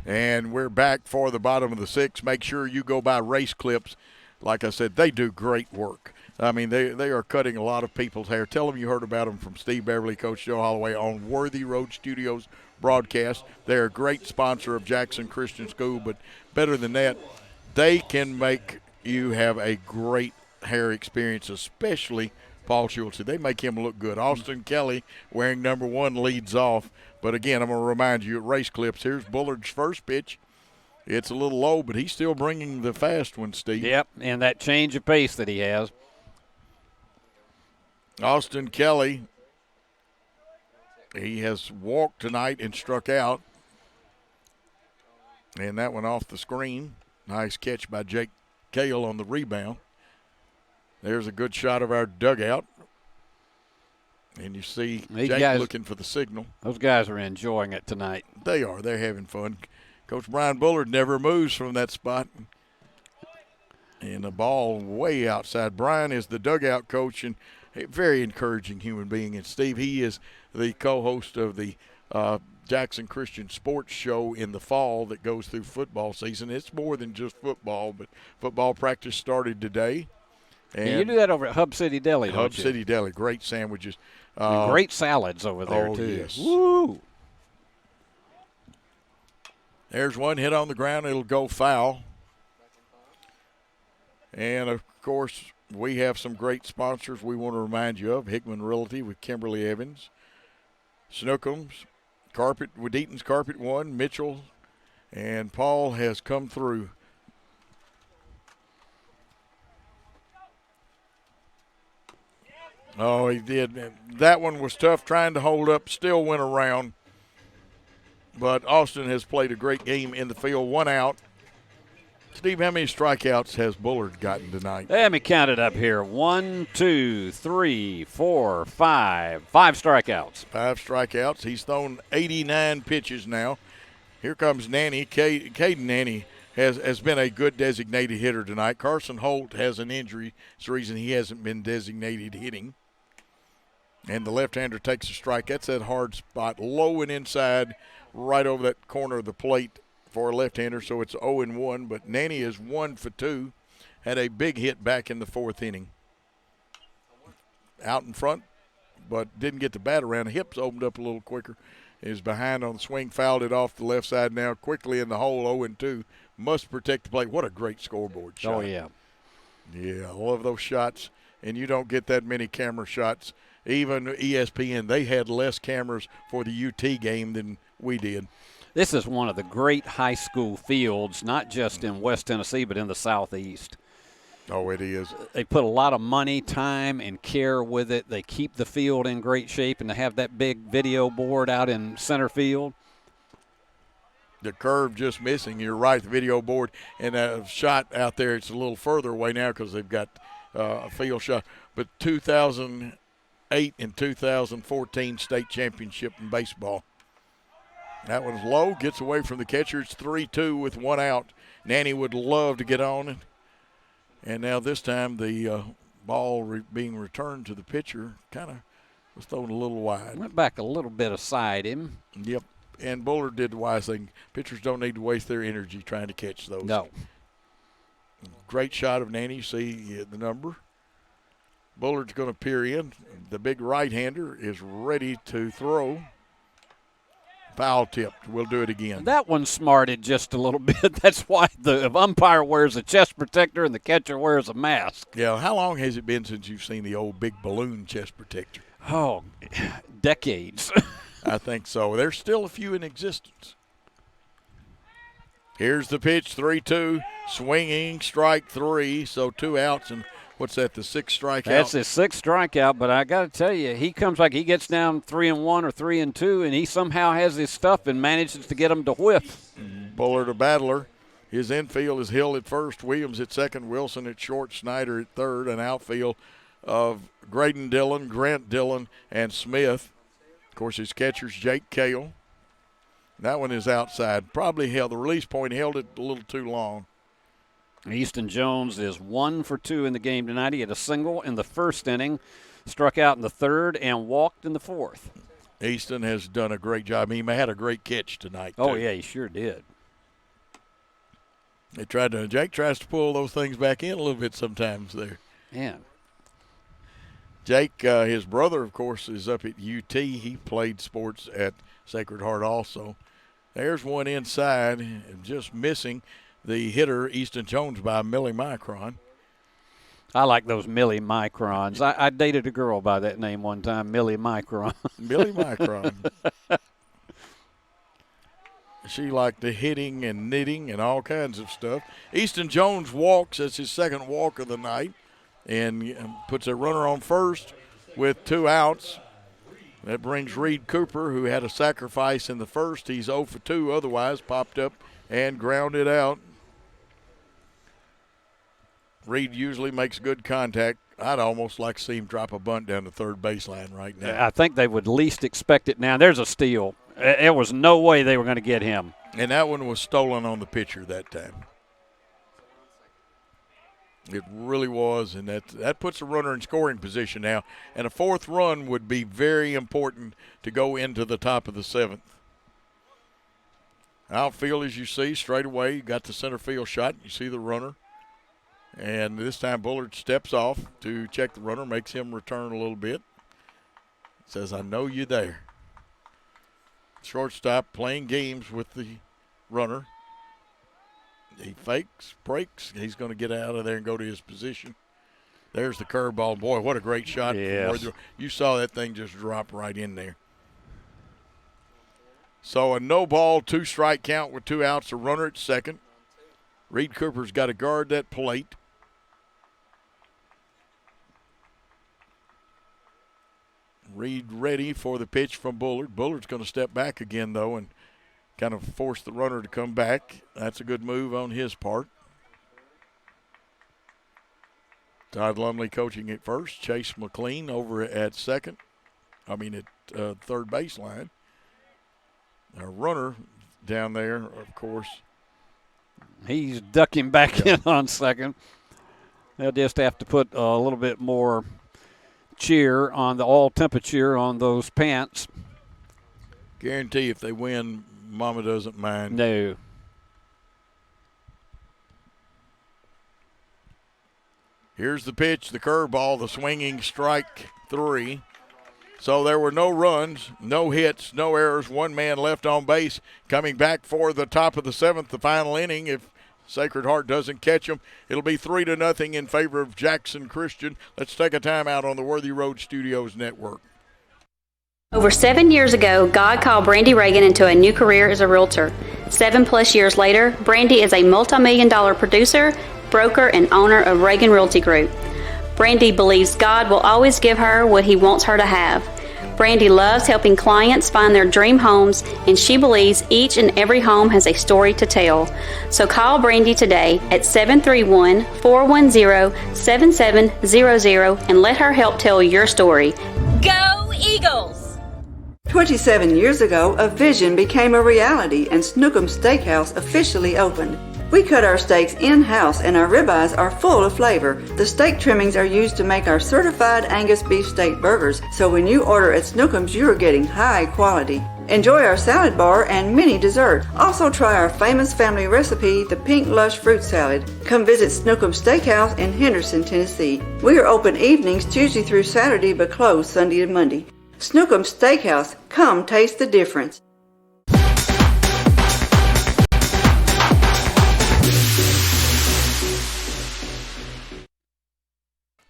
And we're back for the bottom of the 6th. Make sure you go by Race Clips. Like I said, they do great work. I mean, they are cutting a lot of people's hair. Tell them you heard about them from Steve Beverly, Coach Joe Holloway on Worthy Road Studios broadcast. They're a great sponsor of Jackson Christian School, but better than that, they can make you have a great hair experience, especially Paul Schultz. They make him look good. Austin Kelly, wearing number 1, leads off. But, again, I'm going to remind you at Race Clips, here's Bullard's first pitch. It's a little low, but he's still bringing the fast one, Steve. Yep, and that change of pace that he has. Austin Kelly, he has walked tonight and struck out. And that one off the screen. Nice catch by Jake Cale on the rebound. There's a good shot of our dugout. And you see Jake looking for the signal. Those guys are enjoying it tonight. They are. They're having fun. Coach Brian Bullard never moves from that spot. And the ball way outside. Brian is the dugout coach and a very encouraging human being. And, Steve, he is the co-host of the Jackson Christian Sports Show in the fall that goes through football season. It's more than just football, but football practice started today. And you do that over at Hub City Deli, don't you? Hub City Deli, great sandwiches. Great salads over there, too. Yes. Woo! There's one hit on the ground. It'll go foul. And, of course, we have some great sponsors we want to remind you of. Hickman Realty with Kimberly Evans. Snookums, Carpet with Eaton's Carpet One, Mitchell, and Paul has come through. Oh, he did. That one was tough trying to hold up, still went around. But Austin has played a great game in the field. 1 out. Steve, how many strikeouts has Bullard gotten tonight? Let me count it up here. 1, 2, 3, 4, 5. 5 strikeouts. 5 strikeouts. He's thrown 89 pitches now. Here comes Nanny. Caden Nanny has been a good designated hitter tonight. Carson Holt has an injury. It's the reason he hasn't been designated hitting. And the left-hander takes a strike. That's that hard spot, low and inside, right over that corner of the plate for a left-hander, so it's 0-1. But Nanny is 1 for 2. Had a big hit back in the 4th inning. Out in front, but didn't get the bat around. The hips opened up a little quicker. Is behind on the swing, fouled it off the left side now, quickly in the hole, 0-2. Must protect the plate. What a great scoreboard shot. Oh, yeah. Yeah, I love those shots, and you don't get that many camera shots. Even ESPN, they had less cameras for the UT game than we did. This is one of the great high school fields, not just in West Tennessee, but in the Southeast. Oh, it is. They put a lot of money, time, and care with it. They keep the field in great shape, and to have that big video board out in center field. The curve just missing. You're right, the video board. And a shot out there, it's a little further away now because they've got a field shot. But 2008 and 2014 state championship in baseball. That one's low, gets away from the catcher. It's 3-2 with one out. Nanny would love to get on it. And now this time the ball being returned to the pitcher kind of was thrown a little wide. Went back a little bit aside him. Yep. And Bullard did the wise thing. Pitchers don't need to waste their energy trying to catch those. No. Great shot of Nanny. See the number. Bullard's going to peer in. The big right-hander is ready to throw. Foul tipped. We'll do it again. That one smarted just a little bit. That's why the umpire wears a chest protector and the catcher wears a mask. Yeah, how long has it been since you've seen the old big balloon chest protector? Oh, decades. I think so. There's still a few in existence. Here's the pitch, 3-2, swinging, strike 3, so 2 outs, and what's that, the 6th strikeout? That's his 6th strikeout, but I got to tell you, he comes like he gets down 3-1 or 3-2, and he somehow has his stuff and manages to get them to whiff. Bullard a battler. His infield is Hill at first, Williams at second, Wilson at short, Snyder at third, an outfield of Graydon Dillon, Grant Dillon, and Smith. Of course, his catcher's Jake Cale. That one is outside. Probably held the release point, held it a little too long. Easton Jones is 1 for 2 in the game tonight. He had a single in the first inning, struck out in the third, and walked in the fourth. Easton has done a great job. He had a great catch tonight, Oh, too. yeah, he sure did. Jake tries to pull those things back in a little bit sometimes there. Yeah. Jake, his brother, of course, is up at UT. He played sports at Sacred Heart also. There's one inside, just missing the hitter, Easton Jones, by a millimicron. I like those millimicrons. I dated a girl by that name one time, millimicron. Millimicron. She liked the hitting and knitting and all kinds of stuff. Easton Jones walks. That's his second walk of the night. And puts a runner on first with 2 outs. That brings Reed Cooper, who had a sacrifice in the first. He's 0 for 2 otherwise, popped up and grounded out. Reed usually makes good contact. I'd almost like to see him drop a bunt down the third baseline right now. I think they would least expect it now. There's a steal. There was no way they were going to get him. And that one was stolen on the pitcher that time. It really was, and that puts a runner in scoring position now. And a 4th run would be very important to go into the top of the 7th. Outfield, as you see, straight away, you got the center field shot. You see the runner. And this time Bullard steps off to check the runner, makes him return a little bit. Says, I know you there. Shortstop playing games with the runner. He fakes, breaks. He's going to get out of there and go to his position. There's the curveball. Boy, what a great shot. Yes. You saw that thing just drop right in there. So a no ball, 2 strike count with 2 outs, a runner at second. Reed Cooper's got to guard that plate. Reed ready for the pitch from Bullard. Bullard's going to step back again, though, and kind of force the runner to come back. That's a good move on his part. Todd Lumley coaching at first. Chase McLean over at second. At third baseline. A runner down there, of course. He's ducking back in on second. They'll just have to put a little bit more cheer on the all temperature on those pants. Guarantee if they win, Mama doesn't mind. No. Here's the pitch, the curveball, the swinging strike 3. So there were no runs, no hits, no errors, 1 man left on base. Coming back for the top of the 7th, the final inning. If Sacred Heart doesn't catch them, it'll be 3-0 in favor of Jackson Christian. Let's take a timeout on the Worthy Road Studios Network. Over 7 years ago, God called Brandy Reagan into a new career as a realtor. 7+ years later, Brandy is a multi-million-dollar producer, broker, and owner of Reagan Realty Group. Brandy believes God will always give her what He wants her to have. Brandy loves helping clients find their dream homes, and she believes each and every home has a story to tell. So call Brandy today at 731-410-7700 and let her help tell your story. Go Eagles! 27 years ago, a vision became a reality and Snookum Steakhouse officially opened. We cut our steaks in-house and our ribeyes are full of flavor. The steak trimmings are used to make our certified Angus beef steak burgers, so when you order at Snookum's, you are getting high quality. Enjoy our salad bar and mini dessert. Also try our famous family recipe, the Pink Lush Fruit Salad. Come visit Snookum Steakhouse in Henderson, Tennessee. We are open evenings Tuesday through Saturday but closed Sunday and Monday. Snookum Steakhouse, come taste the difference.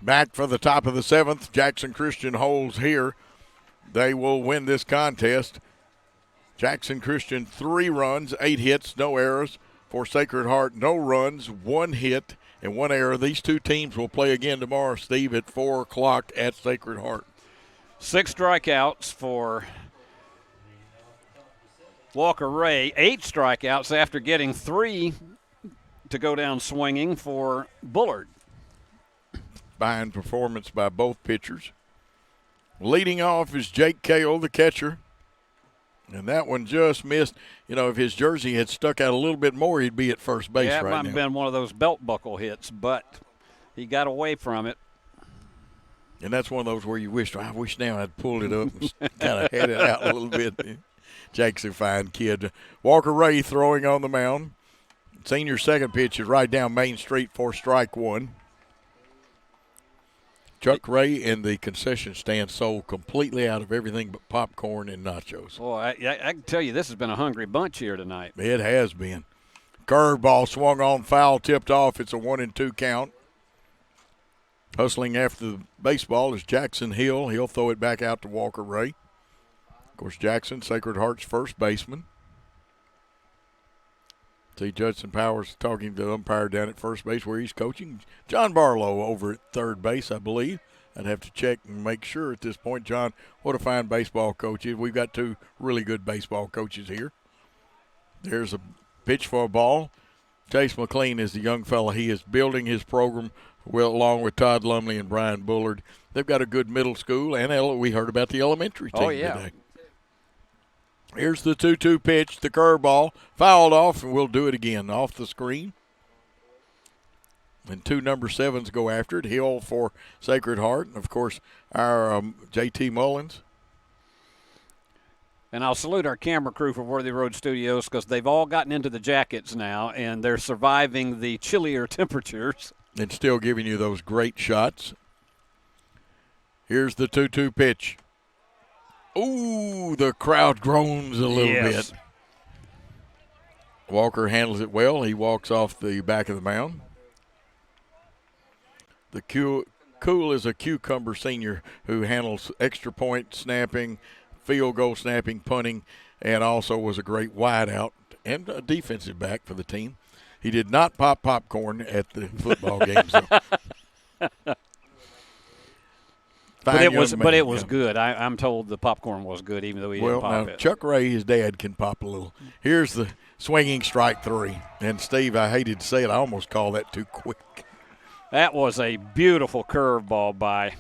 Back for the top of the 7th, Jackson Christian holds here. They will win this contest. Jackson Christian 3 runs, 8 hits, no errors. For Sacred Heart, no runs, 1 hit, and 1 error. These two teams will play again tomorrow, Steve, at 4 o'clock at Sacred Heart. 6 strikeouts for Walker Ray. 8 strikeouts after getting 3 to go down swinging for Bullard. Fine performance by both pitchers. Leading off is Jake Cale, the catcher. And that one just missed. You know, if his jersey had stuck out a little bit more, he'd be at first base right now. Yeah, it might have been one of those belt buckle hits, but he got away from it. And that's one of those where you wish, I wish now I'd pulled it up and kind of had it out a little bit. Jake's a fine kid. Walker Ray throwing on the mound. Senior second pitch is right down Main Street for strike 1. Chuck Ray and the concession stand sold completely out of everything but popcorn and nachos. Boy, I can tell you this has been a hungry bunch here tonight. It has been. Curveball swung on, foul, tipped off. It's a 1-2 count. Hustling after the baseball is Jackson Hill. He'll throw it back out to Walker Ray. Of course, Jackson, Sacred Heart's first baseman. See Judson Powers talking to the umpire down at first base where he's coaching. John Barlow over at third base, I believe. I'd have to check and make sure at this point. John, what a fine baseball coach is. We've got 2 really good baseball coaches here. There's a pitch for a ball. Chase McLean is the young fella. He is building his program along with Todd Lumley and Brian Bullard. They've got a good middle school, and we heard about the elementary team today. Here's the 2-2 pitch, the curveball, fouled off, and we'll do it again off the screen. And 2 number 7s go after it. Hill for Sacred Heart, and, of course, our J.T. Mullins. And I'll salute our camera crew for Worthy Road Studios because they've all gotten into the jackets now, and they're surviving the chillier temperatures. And still giving you those great shots. Here's the 2-2 pitch. Ooh, the crowd groans a little bit. Walker handles it well. He walks off the back of the mound. The Cool is a cucumber senior who handles extra point snapping, field goal snapping, punting, and also was a great wideout and a defensive back for the team. He did not pop popcorn at the football games, though. But it was good. I'm told the popcorn was good, even though he didn't pop it. Chuck Ray, his dad, can pop a little. Here's the swinging strike 3. And, Steve, I hated to say it. I almost called that too quick. That was a beautiful curveball by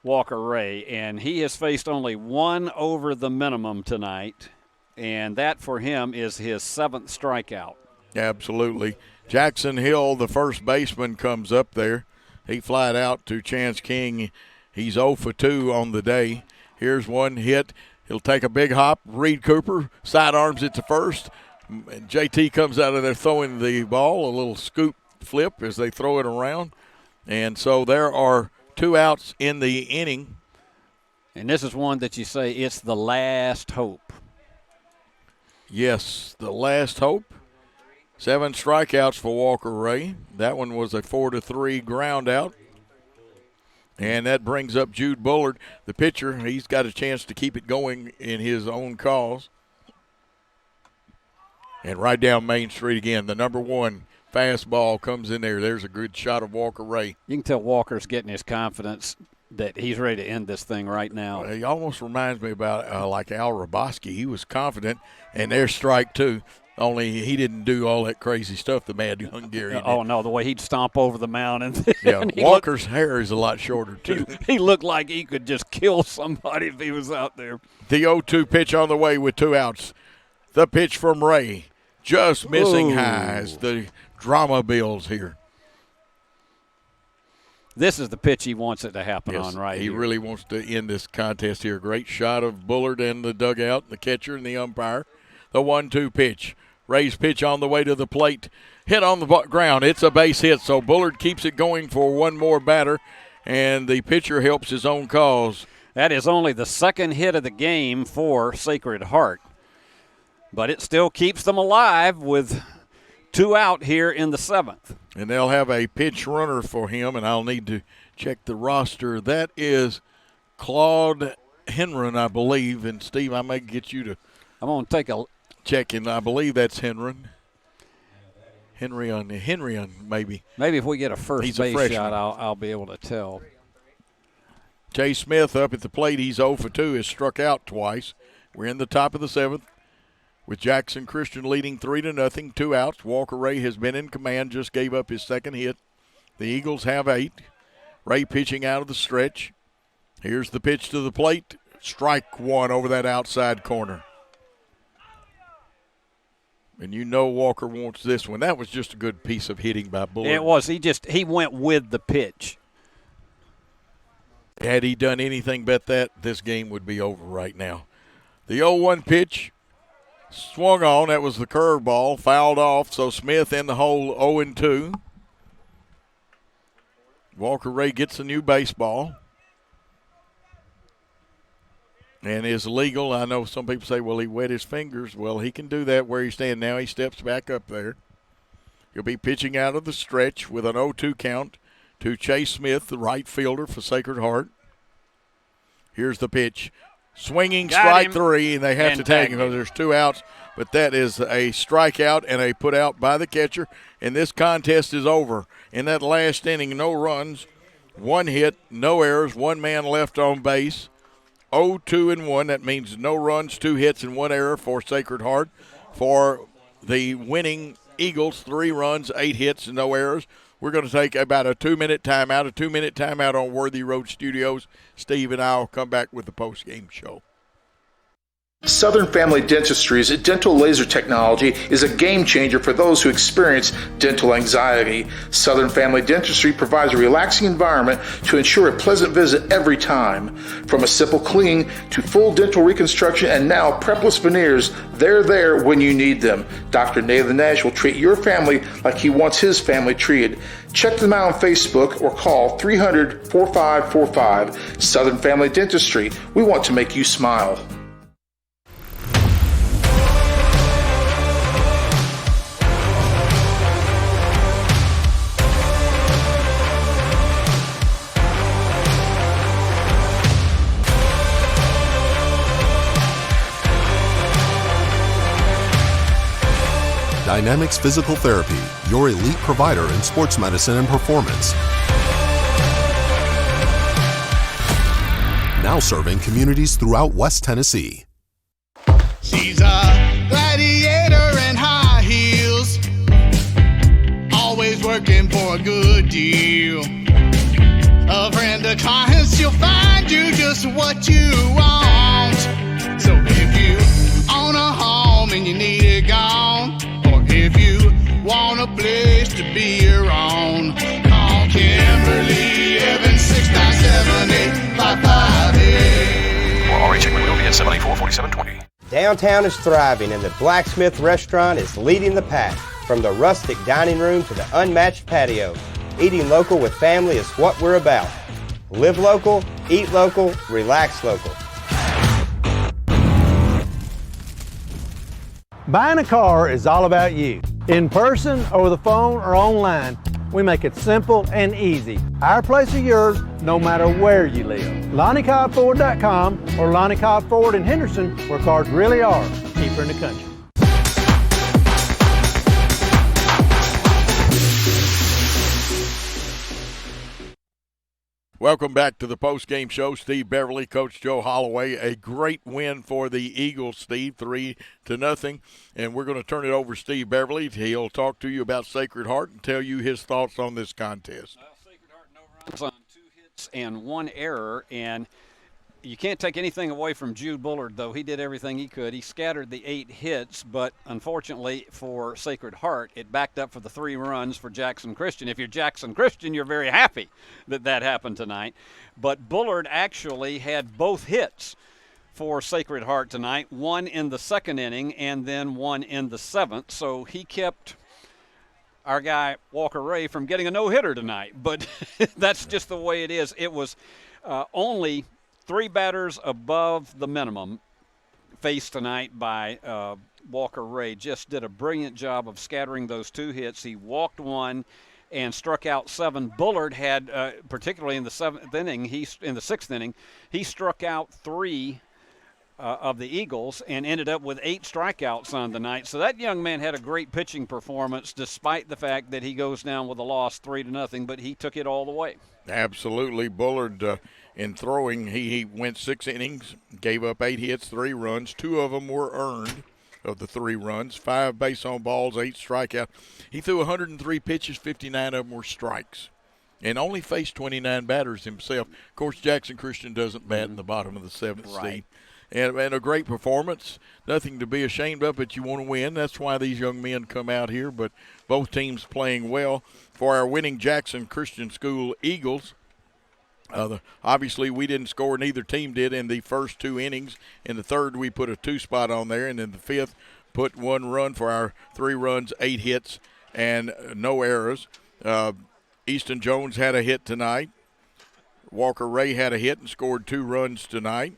Walker Ray, and he has faced only 1 over the minimum tonight, and that for him is his 7th strikeout. Absolutely. Jackson Hill, the first baseman, comes up there. He flied out to Chance King. He's 0 for 2 on the day. Here's one hit. He'll take a big hop. Reed Cooper sidearms it to first. And JT comes out of there throwing the ball, a little scoop flip as they throw it around. And so there are 2 outs in the inning. And this is one that you say it's the last hope. Yes, the last hope. 7 strikeouts for Walker Ray. That one was a 4-3 ground out. And that brings up Jude Bullard, the pitcher. He's got a chance to keep it going in his own cause. And right down Main Street again, the number 1 fastball comes in there. There's a good shot of Walker Ray. You can tell Walker's getting his confidence that he's ready to end this thing right now. He almost reminds me about like Al Roboski. He was confident, and there's strike 2. Only he didn't do all that crazy stuff the Mad Hungarian did. Oh, no, the way he'd stomp over the mound. And yeah, Walker's hair is a lot shorter, too. He looked like he could just kill somebody if he was out there. The 0-2 pitch on the way with 2 outs. The pitch from Ray, just missing highs. The drama builds here. This is the pitch he wants it to happen on right He here. really wants to end this contest here. Great shot of Bullard and the dugout, the catcher and the umpire. The 1-2 pitch. Ray's pitch on the way to the plate. Hit on the ground. It's a base hit, so Bullard keeps it going for one more batter, and the pitcher helps his own cause. That is only the second hit of the game for Sacred Heart, but it still keeps them alive with 2 out here in the 7th. And they'll have a pitch runner for him, and I'll need to check the roster. That is Claude Henron, I believe. And, Steve, I may get you to I'm going to take a check, and I believe that's Henron. Henryon, maybe. Maybe if we get a first He's base a shot, I'll be able to tell. Jay Smith up at the plate. He's 0 for 2, has struck out twice. We're in the top of the 7th with Jackson Christian leading 3-0, 2 outs. Walker Ray has been in command, just gave up his second hit. The Eagles have 8. Ray pitching out of the stretch. Here's the pitch to the plate. Strike 1 over that outside corner. And you know Walker wants this one. That was just a good piece of hitting by Bullard. It was. He went with the pitch. Had he done anything but that, this game would be over right now. The 0-1 pitch swung on. That was the curveball. Fouled off, so Smith in the hole 0-2. Walker Ray gets a new baseball. And is legal. I know some people say, well, he wet his fingers. Well, he can do that where he's standing now. He steps back up there. He'll be pitching out of the stretch with an 0-2 count to Chase Smith, the right fielder for Sacred Heart. Here's the pitch. Swinging strike 3, and they have to tag him because there's 2 outs. But that is a strikeout and a put out by the catcher. And this contest is over. In that last inning, no runs, 1 hit, no errors, 1 man left on base. 0-2-1. That means no runs, 2 hits, and 1 error for Sacred Heart. For the winning Eagles, 3 runs, 8 hits, and no errors. We're going to take about a 2-minute timeout on Worthy Road Studios. Steve and I will come back with the post-game show. Southern Family Dentistry's dental laser technology is a game changer for those who experience dental anxiety. Southern Family Dentistry provides a relaxing environment to ensure a pleasant visit every time. From a simple cleaning to full dental reconstruction and now prepless veneers, they're there when you need them. Dr. Nathan Nash will treat your family like he wants his family treated. Check them out on Facebook or call 300-4545. Southern Family Dentistry. We want to make you smile. Dynamics Physical Therapy, your elite provider in sports medicine and performance. Now serving communities throughout West Tennessee. She's a gladiator in high heels, always working for a good deal. A friend of clients, she'll find you just what you want. So if you own a home and you need it gone, if you want a place to be your own, call Kimberly Evans 697-8558. For RH Equipment, OPS 784-4720. Downtown is thriving and the Blacksmith Restaurant is leading the pack. From the rustic dining room to the unmatched patio, eating local with family is what we're about. Live local, eat local, relax local. Buying a car is all about you. In person, over the phone, or online, We make it simple and easy. Our place is yours, no matter where you live. LonnieCobbFord.com or Lonnie Cobb Ford in Henderson, where cars really are cheaper in the country. Welcome back to the post-game show. Steve Beverly, Coach Joe Holloway. A great win for the Eagles, Steve, 3-0. And we're going to turn it over to Steve Beverly. He'll talk to you about Sacred Heart and tell you his thoughts on this contest. Well, Sacred Heart, no runs on 2 hits and 1 error. And you can't take anything away from Jude Bullard, though. He did everything he could. He scattered the 8 hits, but unfortunately for Sacred Heart, it backed up for the 3 runs for Jackson Christian. If you're Jackson Christian, you're very happy that that happened tonight. But Bullard actually had both hits for Sacred Heart tonight, 1 in the 2nd inning and then 1 in the 7th. So he kept our guy Walker Ray from getting a no-hitter tonight. But that's just the way it is. It was only 3 batters above the minimum faced tonight by Walker Ray. Just did a brilliant job of scattering those 2 hits. He walked 1 and struck out 7. Bullard had, particularly in the 7th inning, in the 6th inning, he struck out 3 of the Eagles and ended up with 8 strikeouts on the night. So that young man had a great pitching performance, despite the fact that he goes down with a loss 3-0, but he took it all the way. Absolutely. Bullard, in throwing, he went 6 innings, gave up 8 hits, 3 runs. 2 of them were earned of the 3 runs, 5 base on balls, 8 strikeouts. He threw 103 pitches, 59 of them were strikes, and only faced 29 batters himself. Of course, Jackson Christian doesn't bat in the bottom of the 7th seed. And a great performance, nothing to be ashamed of, but you want to win. That's why these young men come out here, but both teams playing well. For our winning Jackson Christian School Eagles, obviously we didn't score, neither team did in the first 2 innings. In the 3rd, we put a 2 spot on there, and in the 5th, put 1 run for our 3 runs, 8 hits, and no errors. Easton Jones had a hit tonight. Walker Ray had a hit and scored 2 runs tonight.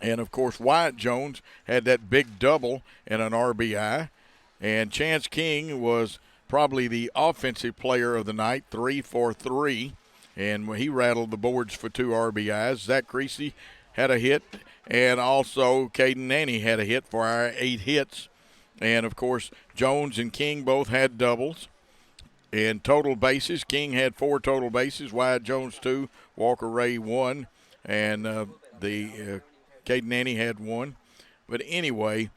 And, of course, Wyatt Jones had that big double and an RBI. And Chance King was probably the offensive player of the night, 3 for 3. And he rattled the boards for 2 RBIs. Zach Creasy had a hit. And also Caden Nanny had a hit for our 8 hits. And, of course, Jones and King both had doubles. In total bases, King had 4 total bases. Wyatt Jones 2, Walker Ray 1. And Caden Nanny had 1. But anyway,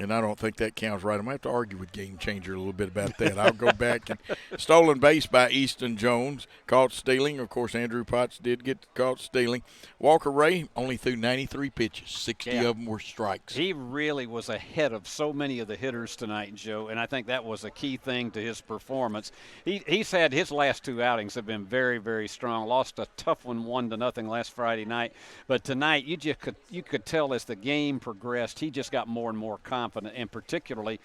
and I don't think that counts right. I'm going to have to argue with Game Changer a little bit about that. I'll go back. And stolen base by Easton Jones, caught stealing. Of course, Andrew Potts did get caught stealing. Walker Ray only threw 93 pitches. 60 of them were strikes. He really was ahead of so many of the hitters tonight, Joe, and I think that was a key thing to his performance. He's had his last 2 outings have been very, very strong. Lost a tough one, 1-0 last Friday night. But tonight, you could tell as the game progressed, he just got more and more confident, and particularly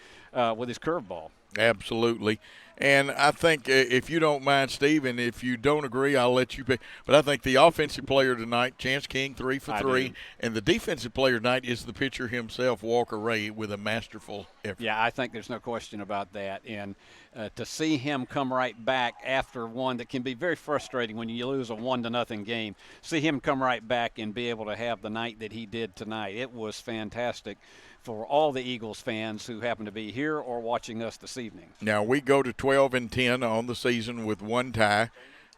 with his curveball. Absolutely. And I think if you don't mind, Steve, and if you don't agree, I'll let you pick. But I think the offensive player tonight, Chance King, 3 for 3. And the defensive player tonight is the pitcher himself, Walker Ray, with a masterful effort. Yeah, I think there's no question about that. And to see him come right back after one that can be very frustrating when you lose a 1-0 game, see him come right back and be able to have the night that he did tonight, it was fantastic for all the Eagles fans who happen to be here or watching us this evening. Now we go to 12-10 on the season with 1 tie.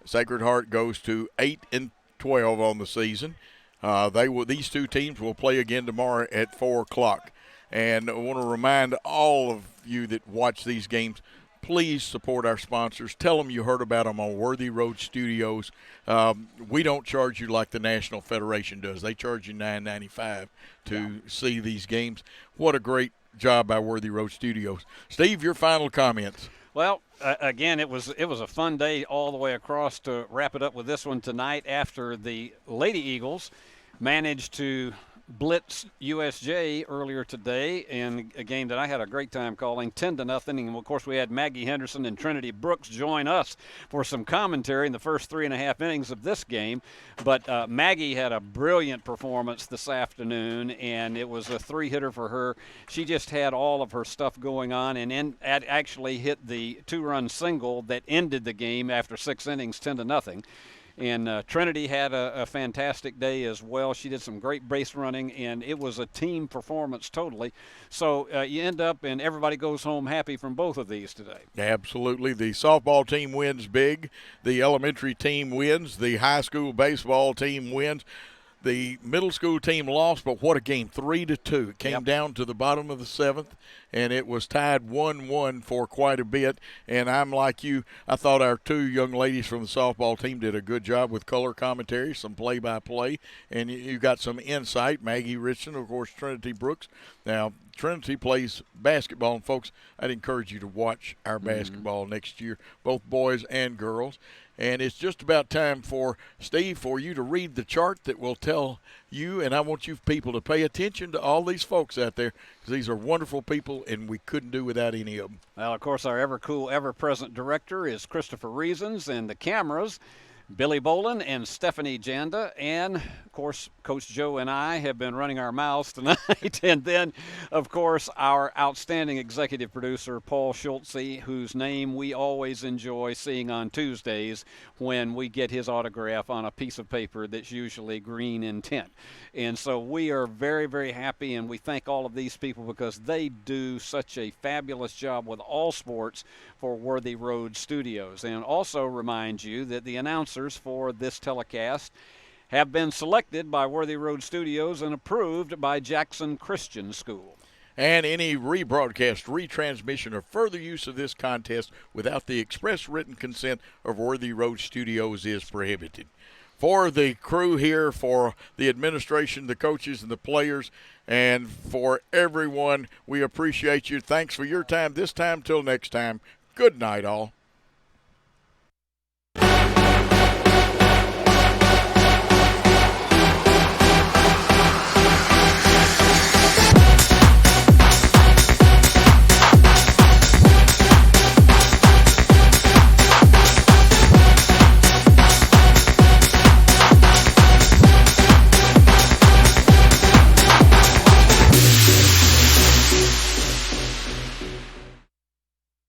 Sacred Heart goes to 8-12 on the season. These 2 teams will play again tomorrow at 4 o'clock. And I want to remind all of you that watch these games, please support our sponsors. Tell them you heard about them on Worthy Road Studios. We don't charge you like the National Federation does. They charge you $9.95 to see these games. What a great job by Worthy Road Studios. Steve, your final comments. Well, again, it was a fun day all the way across to wrap it up with this one tonight after the Lady Eagles managed to Blitz USJ earlier today in a game that I had a great time calling, 10-0. And, of course, we had Maggie Henderson and Trinity Brooks join us for some commentary in the first 3.5 innings of this game. But Maggie had a brilliant performance this afternoon, and it was a 3-hitter for her. She just had all of her stuff going on and actually hit the 2-run single that ended the game after 6 innings, 10-0. And Trinity had a fantastic day as well. She did some great base running, and it was a team performance totally. So you end up, and everybody goes home happy from both of these today. Absolutely. The softball team wins big. The elementary team wins. The high school baseball team wins. The middle school team lost, but what a game, 3-2. It came down to the bottom of the 7th, and it was tied 1-1 for quite a bit. And I'm like you, I thought our 2 young ladies from the softball team did a good job with color commentary, some play-by-play, and you got some insight. Maggie Richardson, of course, Trinity Brooks. Now, Trinity plays basketball, and folks, I'd encourage you to watch our basketball next year, both boys and girls. And it's just about time for Steve, for you to read the chart that will tell you, and I want you people to pay attention to all these folks out there, because these are wonderful people, and we couldn't do without any of them. Well, of course, our ever-cool, ever-present director is Christopher Reasons, and the cameras, Billy Bolin and Stephanie Janda, and, of course, Coach Joe and I have been running our mouths tonight. And then, of course, our outstanding executive producer, Paul Schultze, whose name we always enjoy seeing on Tuesdays when we get his autograph on a piece of paper that's usually green in tint. And so we are very, very happy, and we thank all of these people because they do such a fabulous job with all sports for Worthy Road Studios. And also remind you that the announcers for this telecast have been selected by Worthy Road Studios and approved by Jackson Christian School. And any rebroadcast, retransmission, or further use of this contest without the express written consent of Worthy Road Studios is prohibited. For the crew here, for the administration, the coaches, and the players, and for everyone, we appreciate you. Thanks for your time this time. Till next time, good night, all.